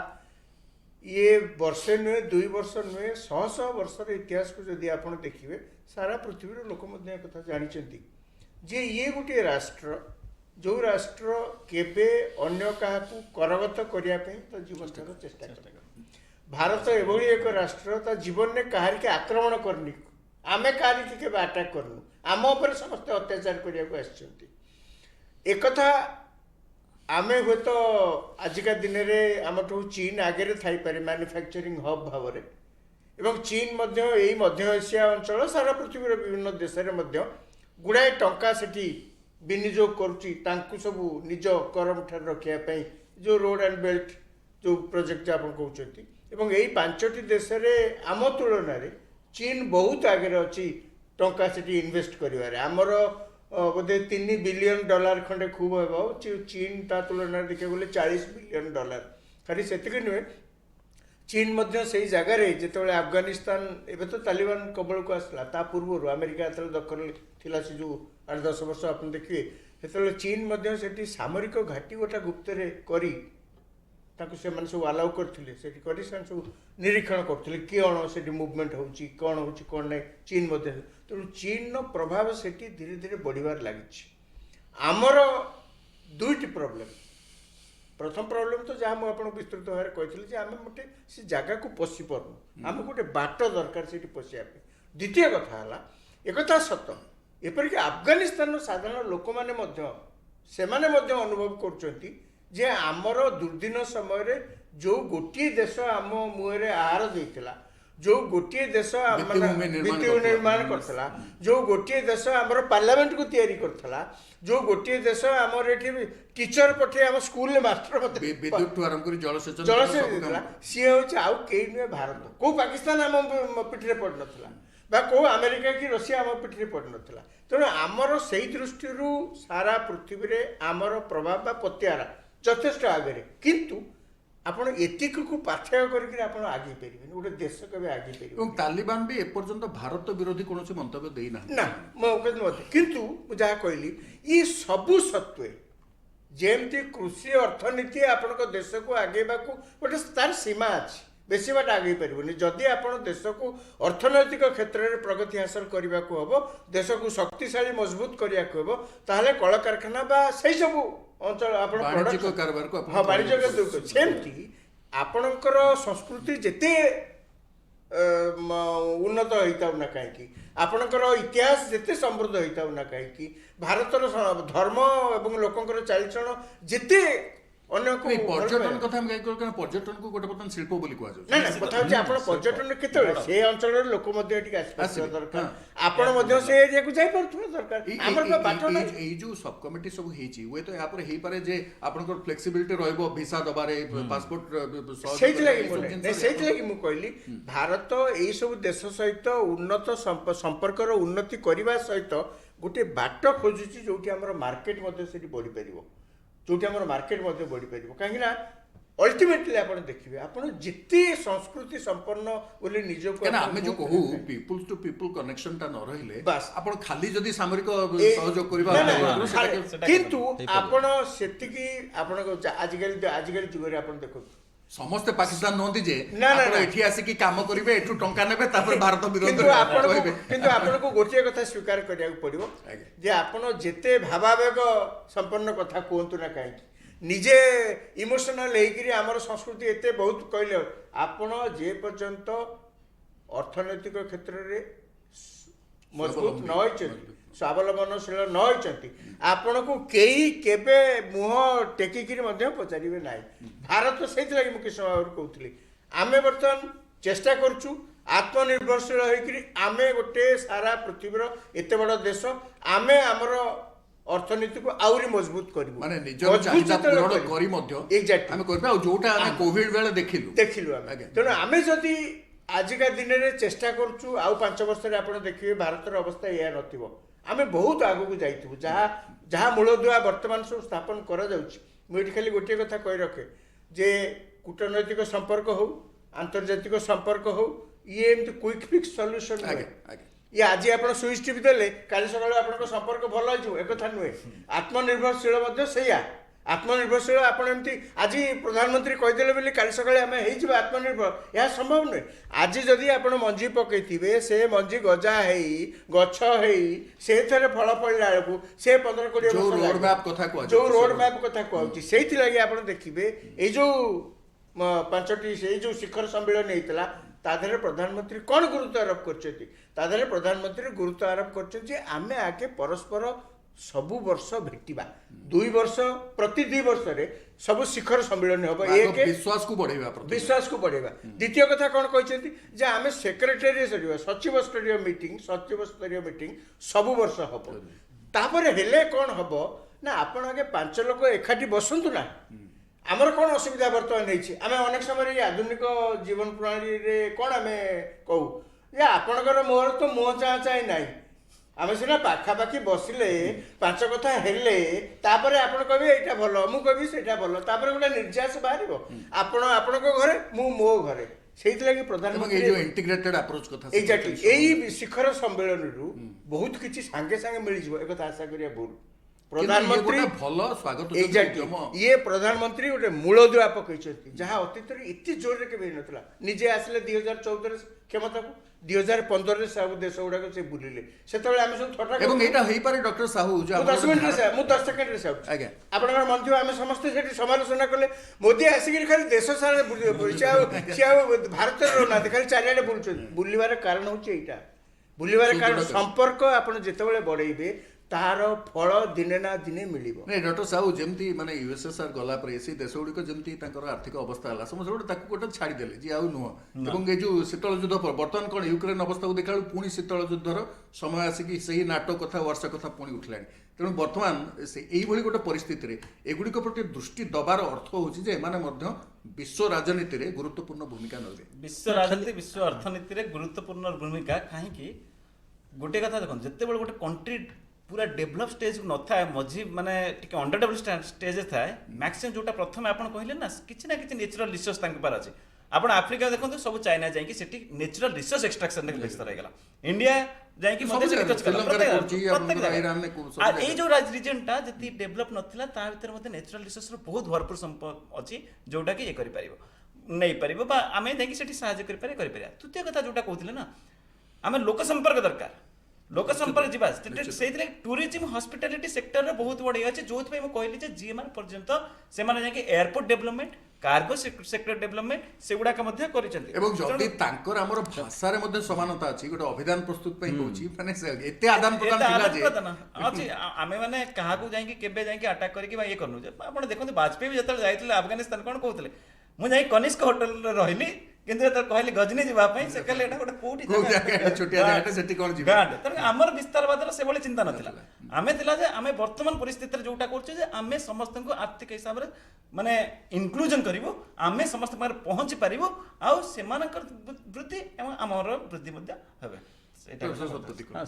ଇଏ ବର୍ଷେ ନୁହେଁ, 2 ବର୍ଷ ନୁହେଁ, ଶହ ବର୍ଷର ଇତିହାସକୁ ଯଦି ଆପଣ ଦେଖିବେ, ସାରା ପୃଥିବୀର ଲୋକ ମଧ୍ୟ ଏ କଥା ଜାଣିଛନ୍ତି ଯେ ଇଏ ଗୋଟିଏ ରାଷ୍ଟ୍ର, ଯେଉଁ ରାଷ୍ଟ୍ର କେବେ ଅନ୍ୟ କାହାକୁ କରଗତ କରିବା ପାଇଁ ତା ଜୀବନଠାରୁ ଚେଷ୍ଟା କରେ। ଭାରତ ଏଭଳି ଏକ ରାଷ୍ଟ୍ର, ତା ଜୀବନରେ କାହାରିକି ଆକ୍ରମଣ କରିନି, ଆମେ କାହାରିକି କେବେ ଆଟାକ୍ କରିନୁ, ଆମ ଉପରେ ସମସ୍ତେ ଅତ୍ୟାଚାର କରିବାକୁ ଆସିଛନ୍ତି। ଏକଥା ଆମେ ହୁଏତ ଆଜିକା ଦିନରେ ଆମଠୁ ଚୀନ ଆଗରେ ଥାଇପାରେ ମ୍ୟାନୁଫ୍ୟାକ୍ଚରିଂ ହବ୍ ଭାବରେ, ଏବଂ ଚୀନ ମଧ୍ୟ ଏଇ ମଧ୍ୟ ଏସିଆ ଅଞ୍ଚଳ, ସାରା ପୃଥିବୀର ବିଭିନ୍ନ ଦେଶରେ ମଧ୍ୟ ଗୁଡ଼ାଏ ଟଙ୍କା ସେଠି ବିନିଯୋଗ କରୁଛି ତାଙ୍କୁ ସବୁ ନିଜ କରମଠାରେ ରଖିବା ପାଇଁ, ଯେଉଁ ରୋଡ଼ ଆଣ୍ଡ ବେଲ୍ଟ ଯେଉଁ ପ୍ରୋଜେକ୍ଟ ଆପଣ କହୁଛନ୍ତି। ଏବଂ ଏଇ 5ଟି ଦେଶରେ ଆମ ତୁଳନାରେ ଚୀନ ବହୁତ ଆଗରେ ଅଛି ଟଙ୍କା ସେଠି ଇନଭେଷ୍ଟ କରିବାରେ। ଆମର ବୋଧେ $3 ବିଲିୟନ ଖଣ୍ଡେ ଖୁବ ହେବ, ଚୀନ ତା ତୁଳନାରେ ଦେଖିବାକୁ ଗଲେ $40 ବିଲିୟନ। ଖାଲି ସେତିକି ନୁହେଁ, ଚୀନ ମଧ୍ୟ ସେଇ ଜାଗାରେ ଯେତେବେଳେ ଆଫଗାନିସ୍ତାନ, ଏବେ ତ ତାଲିବାନ କବଳକୁ ଆସିଲା, ତା ପୂର୍ବରୁ ଆମେରିକା ଯେତେବେଳେ ଦଖଲ ଥିଲା ସେ ଯେଉଁ 8-10 ବର୍ଷ ଆପଣ ଦେଖିବେ, ସେତେବେଳେ ଚୀନ ମଧ୍ୟ ସେଠି ସାମରିକ ଘାଟି ଗୋଟା ଗୁପ୍ତରେ କରି ତାକୁ ସେମାନେ ସବୁ ଆଲାଉ କରିଥିଲେ, ସେଠି କରି ସେମାନେ ସବୁ ନିରୀକ୍ଷଣ କରୁଥିଲେ କ'ଣ ସେଠି ମୁଭମେଣ୍ଟ ହେଉଛି, କ'ଣ ହେଉଛି କ'ଣ ନାହିଁ, ଚୀନ ମଧ୍ୟ। ତେଣୁ ଚୀନର ପ୍ରଭାବ ସେଠି ଧୀରେ ଧୀରେ ବଢ଼ିବାରେ ଲାଗିଛି। ଆମର 2ଟି ପ୍ରୋବ୍ଲେମ୍। ପ୍ରଥମ ପ୍ରୋବ୍ଲେମ୍ ତ ଯାହା ମୁଁ ଆପଣଙ୍କୁ ବିସ୍ତୃତ ଭାବରେ କହିଥିଲି ଯେ ଆମେ ଗୋଟେ ସେ ଜାଗାକୁ ପଶି ପାରୁନୁ, ଆମକୁ ଗୋଟେ ବାଟ ଦରକାର ସେଠି ପଶିବା ପାଇଁ। ଦ୍ୱିତୀୟ କଥା ହେଲା, ଏକଥା ସତ, ଏପରିକି ଆଫଗାନିସ୍ତାନର ସାଧାରଣ ଲୋକମାନେ ମଧ୍ୟ, ସେମାନେ ମଧ୍ୟ ଅନୁଭବ କରୁଛନ୍ତି ଯେ ଆମର ଦୁର୍ଦିନ ସମୟରେ ଯେଉଁ ଗୋଟିଏ ଦେଶ ଆମ ମୁହଁରେ ଆହାର ଦେଇଥିଲା, ଯେଉଁ ଗୋଟିଏ ଦେଶ ଭିତ୍ତିଭୂମି ନିର୍ମାଣ କରିଥିଲା, ଯେଉଁ ଗୋଟିଏ ଦେଶ ଆମର ପାର୍ଲାମେଣ୍ଟକୁ ତିଆରି କରିଥିଲା, ଯେଉଁ ଗୋଟିଏ ଦେଶ ଆମର ଏଠି ଟିଚର ପଠେଇ ଆମ ସ୍କୁଲରେ ମାଷ୍ଟର ଜଳସେଚନ ଦେଇଥିଲା, ସିଏ ହେଉଛି ଆଉ କେହି ନୁହେଁ ଭାରତ। କେଉଁ ପାକିସ୍ତାନ ଆମ ପିଠିରେ ପଡ଼ିନଥିଲା ବା କେଉଁ ଆମେରିକା କି ଋଷିଆ ଆମ ପିଠିରେ ପଡ଼ିନଥିଲା। ତେଣୁ ଆମର ସେଇ ଦୃଷ୍ଟିରୁ ସାରା ପୃଥିବୀରେ ଆମର ପ୍ରଭାବ ବା ପତିଆରା ଯଥେଷ୍ଟ ଆଗରେ। କିନ୍ତୁ ଆପଣ ଏତିକିକୁ ପାଥେୟ କରିକି ଆପଣ ଆଗେଇ ପାରିବେନି, ଗୋଟେ ଦେଶ କେବେ ଆଗେଇ ପାରିବେ। ଏବଂ ତାଲିବାନ ବି ଏପର୍ଯ୍ୟନ୍ତ ଭାରତ ବିରୋଧୀ କୌଣସି ମନ୍ତବ୍ୟ ଦେଇନାହାନ୍ତି ନା, କିନ୍ତୁ ମୁଁ ଯାହା କହିଲି, ଇ ସବୁ ସତ୍ତ୍ୱେ ଯେମିତି କୃଷି ଅର୍ଥନୀତି ଆପଣଙ୍କ ଦେଶକୁ ଆଗେଇବାକୁ ଗୋଟେ ତାର ସୀମା ଅଛି, बेसी बाट आगे पारिबनी जदि आपण देश को अर्थनैतिक क्षेत्र में प्रगति हासिल करने को हम देश को शक्तिशाली मजबूत करने को हम ताहले कल कारखाना बा सही सब अंचल आपण वाणिज्यिक कारोबार को हाँ वाणिज्य सेमती आपणकर संस्कृति जेते उन्नत होता ना कहीं आपणकर इतिहास जिते समृद्ध होता ना कहीं भारतर धर्म एवं लोकंकर चालचलन जिते अन्य को पर्यटन कथा हम कहीं पर्यटन को गोटे बर्तमान शिल्प बोली कह ना ना कथा होची आपण पर्यटन केतबे से अंचल लोक मध्ये एठी आसी दरकार आपण मध्ये से एरिया को जाई परथु दरकार हमर तो बाटो ना ए जो सब कमिटी सब हेची वे तो यहाँ पर हेई पारे जे आपनकर फ्लेक्सिबिलिटी रहइबो वीसा दबारे पासपोर्ट सेहि लगी मु कहली भारत एई सब देश सहित उन्नत संपर्कर उन्नति करबा सहित गोटे बाट खोजुची जोटी हमर मार्केट मध्ये सेठी बढ़ी परिबो जोटी हमर मार्केट मध्ये बढ़ी परिबो काहे ना अल्टीमेटली आपण देखिबे आपण जिते संस्कृति संपन्न बोली निजो को ना हमें जो कहू पीपल टू पीपल कनेक्शन ता न रहिले बस आपण खाली जदी सामरिक सहयोग करबा किंतु आपण सेतिकी आपण आजिकल जुग रे आपण देखो समस्त पाकिस्तान नहती जे ना ना एठी आसी की काम करिवे एठू टंका नेबे तापर भारत विरोध किंतु आपण को गोटिए कथा स्वीकार करिया पड़िबो जे आपण जेते भावावेग संपन्न कथा कहंतु ना काहे निजे इमोशनल हेकरी आमर संस्कृति एते बहुत कहले आपण जे पर्यंत अर्थनैतिक क्षेत्र रे मजबूत न होइछे स्वावलंबनशील न होइछंती आपण को केही केबे मुह टेकिकिरी मध्ये पचारिबे नाही भारत सेति लागि मु किस भाव कहउतली आमे वर्तमान चेष्टा करछु आत्मनिर्भरशील होइकरी आमे गोटे सारा पृथ्वीर एते बड़ देश आमे हमर अर्थनीति को आउरी मजबूत करिवो माने निजर चाहिदा पूर्ण करी मध्ये एग्जैक्टली आमे करबा जोटा आमे कोविड बेले देखिलु आमे तेनो आमे जदी आजिका दिन में चेष्टा करूँ आउ 5 वर्ष आप देखिए भारतर अवस्था या नथिबो आमे बहुत आगु को जाइतु जहाँ जहाँ मूलदुआ वर्तमान सब स्थापन करा जाउछि मुझे खाली गोटे कथा कही रखे जे कूटनैतिक संपर्क हो आंतर्जातिक संपर्क हो ये एमती क्विक फिक्स सॉल्यूशन ये आज आप स्विच टीवी देले काली सकाळ आपन संपर्क भल हो एक कथा नुहे आत्मनिर्भरशील मध्य सेया आत्मनिर्भरशील आपण एमती आज प्रधानमंत्री कहीदेले बोली काली सकाळे आमे हेइ आत्मनिर्भर यह संभव नुहे आज जदि आपण मंजी पकईथिबे से मंजी गजा हेई गछ हेई से थरे फल पड़ला बेलू से 15-20 जो रोड मैप कथा कहू जो रोड मैप कथा कहूची सेहि लागि आपण देखिबे ए जो 5टी से जो शिखर सम्मेलन हेइतला ताधरे प्रधानमंत्री कौन गुरुत्व आरोप कर प्रधानमंत्री गुरुत्व आरोप कर आमे आगे परस्पर सबु वर्ष भेटिबा 2 वर्ष प्रति 2 वर्ष रे सब शिखर सम्मेलन हम एक विश्वास को बढ़ेबा द्वितीय कथा कौन कहते जे आमे सेक्रेटरी सचिव स्तरीय मीटिंग सब वर्ष हम तापर हेले कौन हम ना आपण आगे 5 लोक एकाठी बसंतु ना आमर कौन असुविधा बर्तमान होती आम अनेक समय आधुनिक जीवन प्रणाली रे कौन आम कहू जे आपणकर मोहर तो मुह चाह चाहे ना आम सीना पाखापाखि बसिले 5 कथा हेले तापरे आपण कहबे एटा भलो मु कहबी सेटा भलो तापरे गोटे निर्यास बाहरिबो आपण आपणको घरे मु मो घरे सेहि लागि प्रधानमंत्री जो इंटीग्रेटेड अप्रोच कथा एग्जैक्टली एई शिखर सम्मेलन रु बहुत किछि संगे संगे मिल जिवो एक आशा करिया भूल प्रधानमंत्री भल स्वागत एग्जैक्टली ये प्रधानमंत्री गोटे मूलदुआ पकईछथि जहाँ अतीत एते जोर रे केबे नथला निजे आसले 2014 क्षमता को 2015 रे सब देश गुडा से बुलिले सेतबे आमे सब थटा एवं एटा हेई पारे डॉक्टर साहू जो 10 मिनिट रे मु 10 सेकंड रे सब आज्ञा आपनकर मंत्री आमे समस्त सेठी समालोचना करले मोदी आसिक खाली देश सारा बुलिया भारत रो ना खाली चारियाडे बुलिबार कारण होची एटा बुलिबार कारण संपर्क आपण जेतेबेले बढाइबे तार फल दिने ना दिने मिलिबो नहीं डॉक्टर साहू जेमती माने यूएसएसआर गला पर एसी देश गुड़िक जमती आर्थिक अवस्था है समस्त गोटे गोटे छाड़देले जी आउ नुह और ये जो शीतल युद्ध पर बर्तमान कौन यूक्रेन अवस्था को देखा पुणी शीतल युद्धर समय आसिक से नाटो कथा वर्ष कथा पुणी उठला तेणु बर्तमान से यही गोटे परिस्थिति एगुड़िक प्रति दृष्टि दबार अर्थ होने विश्व राजनीति में गुरुत्वपूर्ण भूमिका नेबे विश्व राजनीति विश्व अर्थनीति में गुरुत्वपूर्ण भूमिका कहीं गोटे कथा देख जिते गोटे कंट्री पूरा डेभलप स्टेज न था मझी माने टिके अंडर डेभलप स्टेज थाए मैक्सिमम जोटा प्रथम आपण कहले ना किछि ना किछि नेचुरल रिसोर्स तांके पार अछि आपण अफ्रीका देखंतु सब चाइना जाई कि सेठी नेचुरल रिसोर्स एक्सट्रैक्शन ने व्यस्त रह गेला इंडिया जाई कि मधे रिसर्च कला प्रत्येक ए जो रीजन टा जति डेभलप नथिला ता भीतर मते नेचुरल रिसोर्स रो बहुत भरपूर संपद अछि जोटा कि ए करि परिबो ନେଇପାରିବ ବା ଆମେ ଯାଇକି ସେଠି ସାହାଯ୍ୟ କରିପାରିବା। ତୃତୀୟ କଥା ଯୋଉଟା କହୁଥିଲେ ନା, ଆମେ ଲୋକ ସମ୍ପର୍କ ଦରକାର, ଲୋକ ସମ୍ପର୍କ ଯିବା ସେଇଥିରେ ଟୁରିଜିମ୍ ହସ୍ପିଟାଲିଟି ସେକ୍ଟରରେ ବହୁତ ବଡ଼ ଇଏ ଅଛି, ଯୋଉଥିପାଇଁ ମୁଁ କହିଲି ଯେ GMR ପର୍ଯ୍ୟନ୍ତ ସେମାନେ ଯାଇକି airport development, cargo sector development ସେଗୁଡାକ ମଧ୍ୟ କରିଛନ୍ତି। ଏବଂ ଯଦି ତାଙ୍କର ଆମର ଭାଷାରେ ମଧ୍ୟ ସମାନତା ଅଛି, ଗୋଟେ ଅଭିଧାନ ପ୍ରସ୍ତୁତ ପାଇଁ କହୁଛି, ମାନେ ଏତେ ଆଦାନ ପ୍ରଦାନ ଥିଲା ଯେ ଅଛି। ଆମେ ମାନେ କାହାକୁ ଯାଇକି କେବେ ଯାଇକି ଆଟାକ୍ କରିକି ବା ଇଏ କରୁନୁ। ଆପଣ ଦେଖନ୍ତୁ ବାଜପେୟୀ ଯେତେବେଳେ ଯାଇଥିଲେ ଆଫଗାନିସ୍ତାନ କଣ କହୁଥିଲେ, ମୁଁ ଯାଇ କନିଷ୍କ ହୋଟେଲରେ ରହିଲି, କିନ୍ତୁ ଯେତେବେଳେ କହିଲି ଗଜନି ଯିବା ପାଇଁ ସେ କହିଲେ ଏଟା ଗୋଟେ କୋଉଠି ତେଣୁ ଆମର ବିସ୍ତାରବାଦର ସେଭଳି ଚିନ୍ତା ନଥିଲା। ଆମେ ଥିଲା ଯେ ଆମେ ବର୍ତ୍ତମାନ ପରିସ୍ଥିତିରେ ଯୋଉଟା କରୁଛୁ ଯେ ଆମେ ସମସ୍ତଙ୍କୁ ଆର୍ଥିକ ହିସାବରେ ମାନେ ଇନକ୍ଲୁଜନ କରିବୁ, ଆମେ ସମସ୍ତଙ୍କ ପାଖରେ ପହଞ୍ଚି ପାରିବୁ, ଆଉ ସେମାନଙ୍କର ବୃଦ୍ଧି ଏବଂ ଆମର ବୃଦ୍ଧି ମଧ୍ୟ ହେବେ।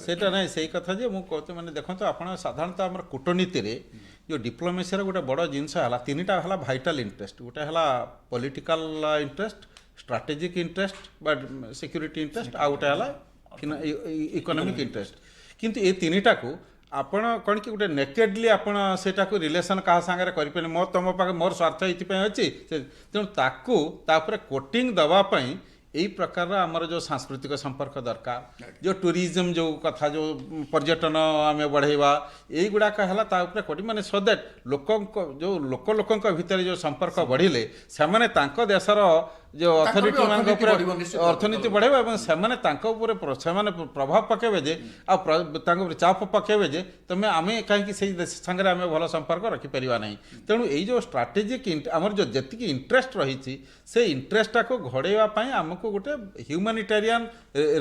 ସେଇଟା ନାହିଁ, ସେଇ କଥା ଯେ ମୁଁ କହୁଛି ମାନେ ଦେଖନ୍ତୁ ଆପଣ ସାଧାରଣତଃ ଆମର କୂଟନୀତିରେ ଯେଉଁ ଡିପ୍ଲୋମେସିର ଗୋଟେ ବଡ଼ ଜିନିଷ ହେଲା, ତିନିଟା ହେଲା ଭାଇଟାଲ ଇଣ୍ଟରେଷ୍ଟ। ଗୋଟେ ହେଲା ପଲିଟିକାଲ ଇଣ୍ଟରେଷ୍ଟ, ଷ୍ଟ୍ରାଟେଜିକ୍ ଇଣ୍ଟରେଷ୍ଟ ବା ସିକ୍ୟୁରିଟି ଇଣ୍ଟରେଷ୍ଟ, ଆଉ ଗୋଟେ ହେଲା ଇକୋନୋମିକ୍ ଇଣ୍ଟରେଷ୍ଟ। କିନ୍ତୁ ଏ ତିନିଟାକୁ ଆପଣ କ'ଣ କି ଗୋଟେ ନେକେଡଲି ଆପଣ ସେଇଟାକୁ ରିଲେସନ୍ କାହା ସାଙ୍ଗରେ କରିପାରିବେ, ତୁମ ପାଖରେ ମୋର ସ୍ୱାର୍ଥ ଏଇଥିପାଇଁ ଅଛି, ତେଣୁ ତାକୁ ତାପରେ କୋଟିଂ ଦେବା ପାଇଁ এই প্রকার আমার যে সাংস্কৃতিক সম্পর্ক দরকার, যে ট্যুরিজম যে কথা যে পর্যটন আমি বড়াইবা, এইগুড়াক হল তা উপরে কোটি মানে সো দ্যাট লোক ভিতরে যে সম্পর্ক বড়িলে সেমানে তাঙ্ক দেশর যে অথরিটি মান উপরে অর্থনীতি বড়াইবা এবং সেমানে তাঙ্ক উপরে সেমানে প্রভাব পকাইবে যে তাঙ্ক উপরে চাপ পকাইবে যে তুমি আমি কাহিঁকি সেই দেশ সাংরে আমি ভালো সম্পর্ক রাখিপারিবা নাই। তেণু এই যে স্ট্রাটেজিক আমার যে যেতিকি ইন্টারেস্ট রয়েছে সেই ইন্টারেস্টটাকে ঘড়াইবা পাই আমକୁ ଗୋଟେ ହ୍ୟୁମାନିଟାରିଆନ୍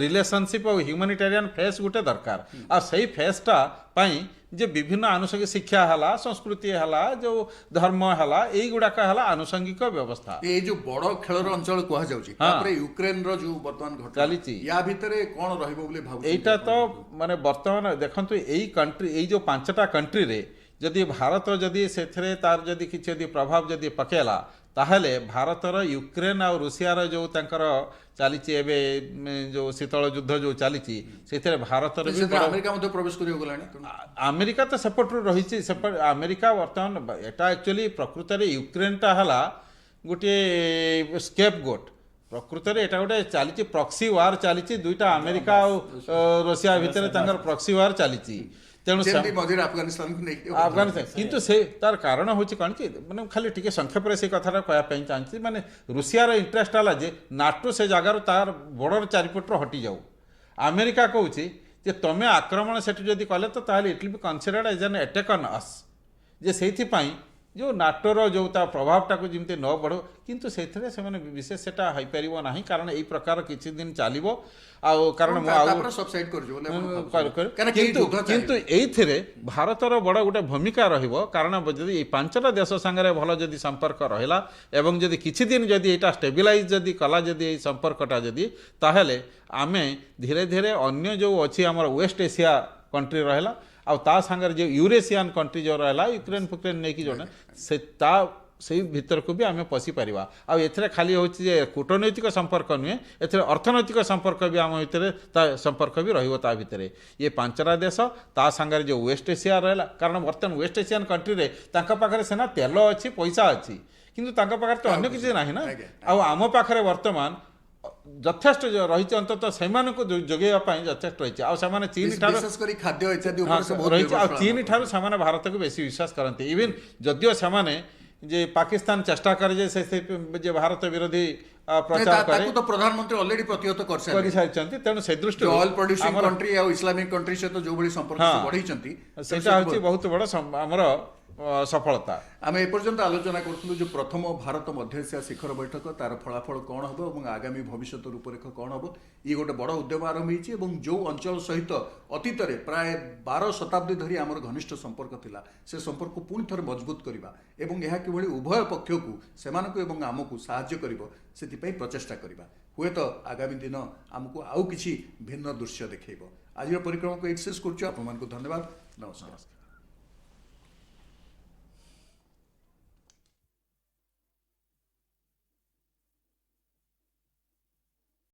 ରିଲେସନସିପ୍ ଆଉ ହ୍ୟୁମାନିଟାରିଆନ୍ ଫେସ୍ ଗୋଟେ ଦରକାର। ଆଉ ସେଇ ଫେସ୍ଟା ପାଇଁ ଯେ ବିଭିନ୍ନ ଆନୁଷଙ୍ଗିକ ଶିକ୍ଷା ହେଲା, ସଂସ୍କୃତି ହେଲା, ଯେଉଁ ଧର୍ମ ହେଲା, ଏଇଗୁଡ଼ାକ ହେଲା ଆନୁଷଙ୍ଗିକ ବ୍ୟବସ୍ଥା। ଏଇ ଯୋଉ ବଡ଼ ଖେଳର ଅଞ୍ଚଳ କୁହାଯାଉଛି, ତାପରେ ୟୁକ୍ରେନର ଯୋଉ ବର୍ତ୍ତମାନ ଘଟଣା ଚାଲିଛି, ୟା ଭିତରେ କ'ଣ ରହିବ ବୋଲି ଭାବୁଛି? ଏଇଟା ତ ମାନେ ବର୍ତ୍ତମାନ ଦେଖନ୍ତୁ ଏଇ କଣ୍ଟ୍ରି, ଏଇ ଯୋଉ 5ଟା କଣ୍ଟ୍ରିରେ ଯଦି ଭାରତ ଯଦି ସେଥିରେ ତାର ଯଦି କିଛି ଯଦି ପ୍ରଭାବ ଯଦି ପକେଇଲା, ତାହେଲେ ଭାରତର ୟୁକ୍ରେନ ଆଉ ରୁଷିଆର ଯେଉଁ ତାଙ୍କର ଚାଲିଛି ଏବେ ଯେଉଁ ଶୀତଳ ଯୁଦ୍ଧ ଯେଉଁ ଚାଲିଛି, ସେଥିରେ ଭାରତର ବି ଆମେରିକା ମଧ୍ୟ ପ୍ରବେଶ କରିବାକୁ ଗଲାଣି। ଆମେରିକା ତ ସେପଟରୁ ରହିଛି, ଆମେରିକା ବର୍ତ୍ତମାନ ଏଟା ଆକ୍ଚୁଆଲି ପ୍ରକୃତରେ ୟୁକ୍ରେନଟା ହେଲା ଗୋଟିଏ ସ୍କେପ୍ ଗୋଟ୍। ପ୍ରକୃତରେ ଏଟା ଗୋଟେ ଚାଲିଛି ପ୍ରକ୍ସି ୱାର୍ ଚାଲିଛି, ଦୁଇଟା ଆମେରିକା ଆଉ ରୁଷିଆ ଭିତରେ ତାଙ୍କର ପ୍ରକ୍ସି ୱାର୍ ଚାଲିଛି। ତେଣୁ ଆଫଗାନିସ୍ତାନ କିନ୍ତୁ ସେ ତାର କାରଣ ହେଉଛି କ'ଣ କି ମାନେ ଖାଲି ଟିକେ ସଂକ୍ଷେପରେ ସେ କଥାଟା କହିବା ପାଇଁ ଚାହୁଁଛି, ମାନେ ରୁଷିଆର ଇଣ୍ଟରେଷ୍ଟ ହେଲା ଯେ ନାଟୋ ସେ ଜାଗାରୁ ତାର ବର୍ଡର ଚାରିପଟରୁ ହଟିଯାଉ। ଆମେରିକା କହୁଛି ଯେ ତମେ ଆକ୍ରମଣ ସେଠି ଯଦି କଲେ ତ ତାହେଲେ it will be considered age ଆନ୍ ଆଟାକ୍ ଅନ୍ ଅସ୍, ଯେ ସେଇଥିପାଇଁ ଯେଉଁ ନାଟୋର ଯେଉଁ ତା ପ୍ରଭାବଟାକୁ ଯେମିତି ନ ବଢ଼ୁ, କିନ୍ତୁ ସେଥିରେ ସେମାନେ ବିଶେଷ ସେଟା ହୋଇପାରିବ ନାହିଁ, କାରଣ ଏଇ ପ୍ରକାର କିଛି ଦିନ ଚାଲିବ। ଆଉ କାରଣ ମୁଁ ଆଉ କିନ୍ତୁ ଏଇଥିରେ ଭାରତର ବଡ଼ ଗୋଟେ ଭୂମିକା ରହିବ, କାରଣ ଯଦି ଏଇ 5ଟା ଦେଶ ସାଙ୍ଗରେ ଭଲ ଯଦି ସମ୍ପର୍କ ରହିଲା ଏବଂ ଯଦି କିଛି ଦିନ ଯଦି ଏଇଟା ଷ୍ଟେବିଲାଇଜ୍ ଯଦି କଲା ଯଦି ଏଇ ସମ୍ପର୍କଟା ଯଦି, ତାହେଲେ ଆମେ ଧୀରେ ଧୀରେ ଅନ୍ୟ ଯେଉଁ ଅଛି ଆମର ୱେଷ୍ଟ ଏସିଆ କଣ୍ଟ୍ରି ରହିଲା ଆଉ ତା ସାଙ୍ଗରେ ଯେଉଁ ୟୁରେସିଆନ୍ କଣ୍ଟ୍ରି ଯେଉଁ ରହିଲା ୟୁକ୍ରେନ ଫୁକ୍ରେନ୍ ନେଇକି ଜଣେ ସେ ତା ସେଇ ଭିତରକୁ ବି ଆମେ ପଶିପାରିବା। ଆଉ ଏଥିରେ ଖାଲି ହେଉଛି ଯେ କୂଟନୈତିକ ସମ୍ପର୍କ ନୁହେଁ, ଏଥିରେ ଅର୍ଥନୈତିକ ସମ୍ପର୍କ ବି ଆମ ଭିତରେ ତା ସମ୍ପର୍କ ବି ରହିବ ତା ଭିତରେ। ଇଏ 5ଟା ଦେଶ ତା ସାଙ୍ଗରେ ଯେଉଁ ୱେଷ୍ଟ ଏସିଆ ରହିଲା, କାରଣ ବର୍ତ୍ତମାନ ୱେଷ୍ଟ ଏସିଆନ୍ କଣ୍ଟ୍ରିରେ ତାଙ୍କ ପାଖରେ ସିନା ତେଲ ଅଛି, ପଇସା ଅଛି, କିନ୍ତୁ ତାଙ୍କ ପାଖରେ ତ ଅନ୍ୟ କିଛି ନାହିଁ ନା। ଆଉ ଆମ ପାଖରେ ବର୍ତ୍ତମାନ ଯଥେଷ୍ଟ ରହିଛି, ଅନ୍ତତଃ ସେମାନଙ୍କୁ ଯୋଗାଇବା ପାଇଁ ଯଥେଷ୍ଟ ରହିଛି। ଆଉ ସେମାନେ ଚୀନ ଠାରୁ ରହିଛି, ଆଉ ଚୀନ ଠାରୁ ସେମାନେ ଭାରତକୁ ବେଶୀ ବିଶ୍ୱାସ କରନ୍ତି। ଇଭେନ୍ ଯଦିଓ ସେମାନେ ଯେ ପାକିସ୍ତାନ ଚେଷ୍ଟା କରେ ଯେ ସେ ଭାରତ ବିରୋଧୀ ପ୍ରଚାର କରେ, ପ୍ରଧାନମନ୍ତ୍ରୀ ଅଲରେଡି ପ୍ରତିହତ କରିସାରିଛନ୍ତି। ତେଣୁ ସେ ଦୃଷ୍ଟିରୁ ଅଏଲ୍ ପ୍ରଡ୍ୟୁସିଂ କଣ୍ଟ୍ରି ଆଉ ଇସଲାମିକ କଣ୍ଟ୍ରି ସହିତ ଯୋଉଭଳି ସମ୍ପର୍କ ବଢେଇଛନ୍ତି, ସେଇଟା ହେଉଛି ବହୁତ ବଡ଼ ଆମର ସଫଳତା। ଆମେ ଏପର୍ଯ୍ୟନ୍ତ ଆଲୋଚନା କରୁଥିଲୁ ଯେ ପ୍ରଥମ ଭାରତ ମଧ୍ୟ ଏସିଆ ଶିଖର ବୈଠକ, ତାର ଫଳାଫଳ କ'ଣ ହେବ ଏବଂ ଆଗାମୀ ଭବିଷ୍ୟତ ରୂପରେଖ କ'ଣ ହେବ। ଇଏ ଗୋଟେ ବଡ଼ ଉଦ୍ୟମ ଆରମ୍ଭ ହୋଇଛି ଏବଂ ଯେଉଁ ଅଞ୍ଚଳ ସହିତ ଅତୀତରେ ପ୍ରାୟ 12 ଶତାବ୍ଦୀ ଧରି ଆମର ଘନିଷ୍ଠ ସମ୍ପର୍କ ଥିଲା, ସେ ସମ୍ପର୍କକୁ ପୁଣି ଥରେ ମଜବୁତ କରିବା ଏବଂ ଏହା କିଭଳି ଉଭୟ ପକ୍ଷକୁ ସେମାନଙ୍କୁ ଏବଂ ଆମକୁ ସାହାଯ୍ୟ କରିବ, ସେଥିପାଇଁ ପ୍ରଚେଷ୍ଟା କରିବା। ହୁଏତ ଆଗାମୀ ଦିନ ଆମକୁ ଆଉ କିଛି ଭିନ୍ନ ଦୃଶ୍ୟ ଦେଖାଇବ। ଆଜିର ପରିକ୍ରମାକୁ ଏଇଠି ଶେଷ କରୁଛୁ। ଆପଣମାନଙ୍କୁ ଧନ୍ୟବାଦ, ନମସ୍କାର।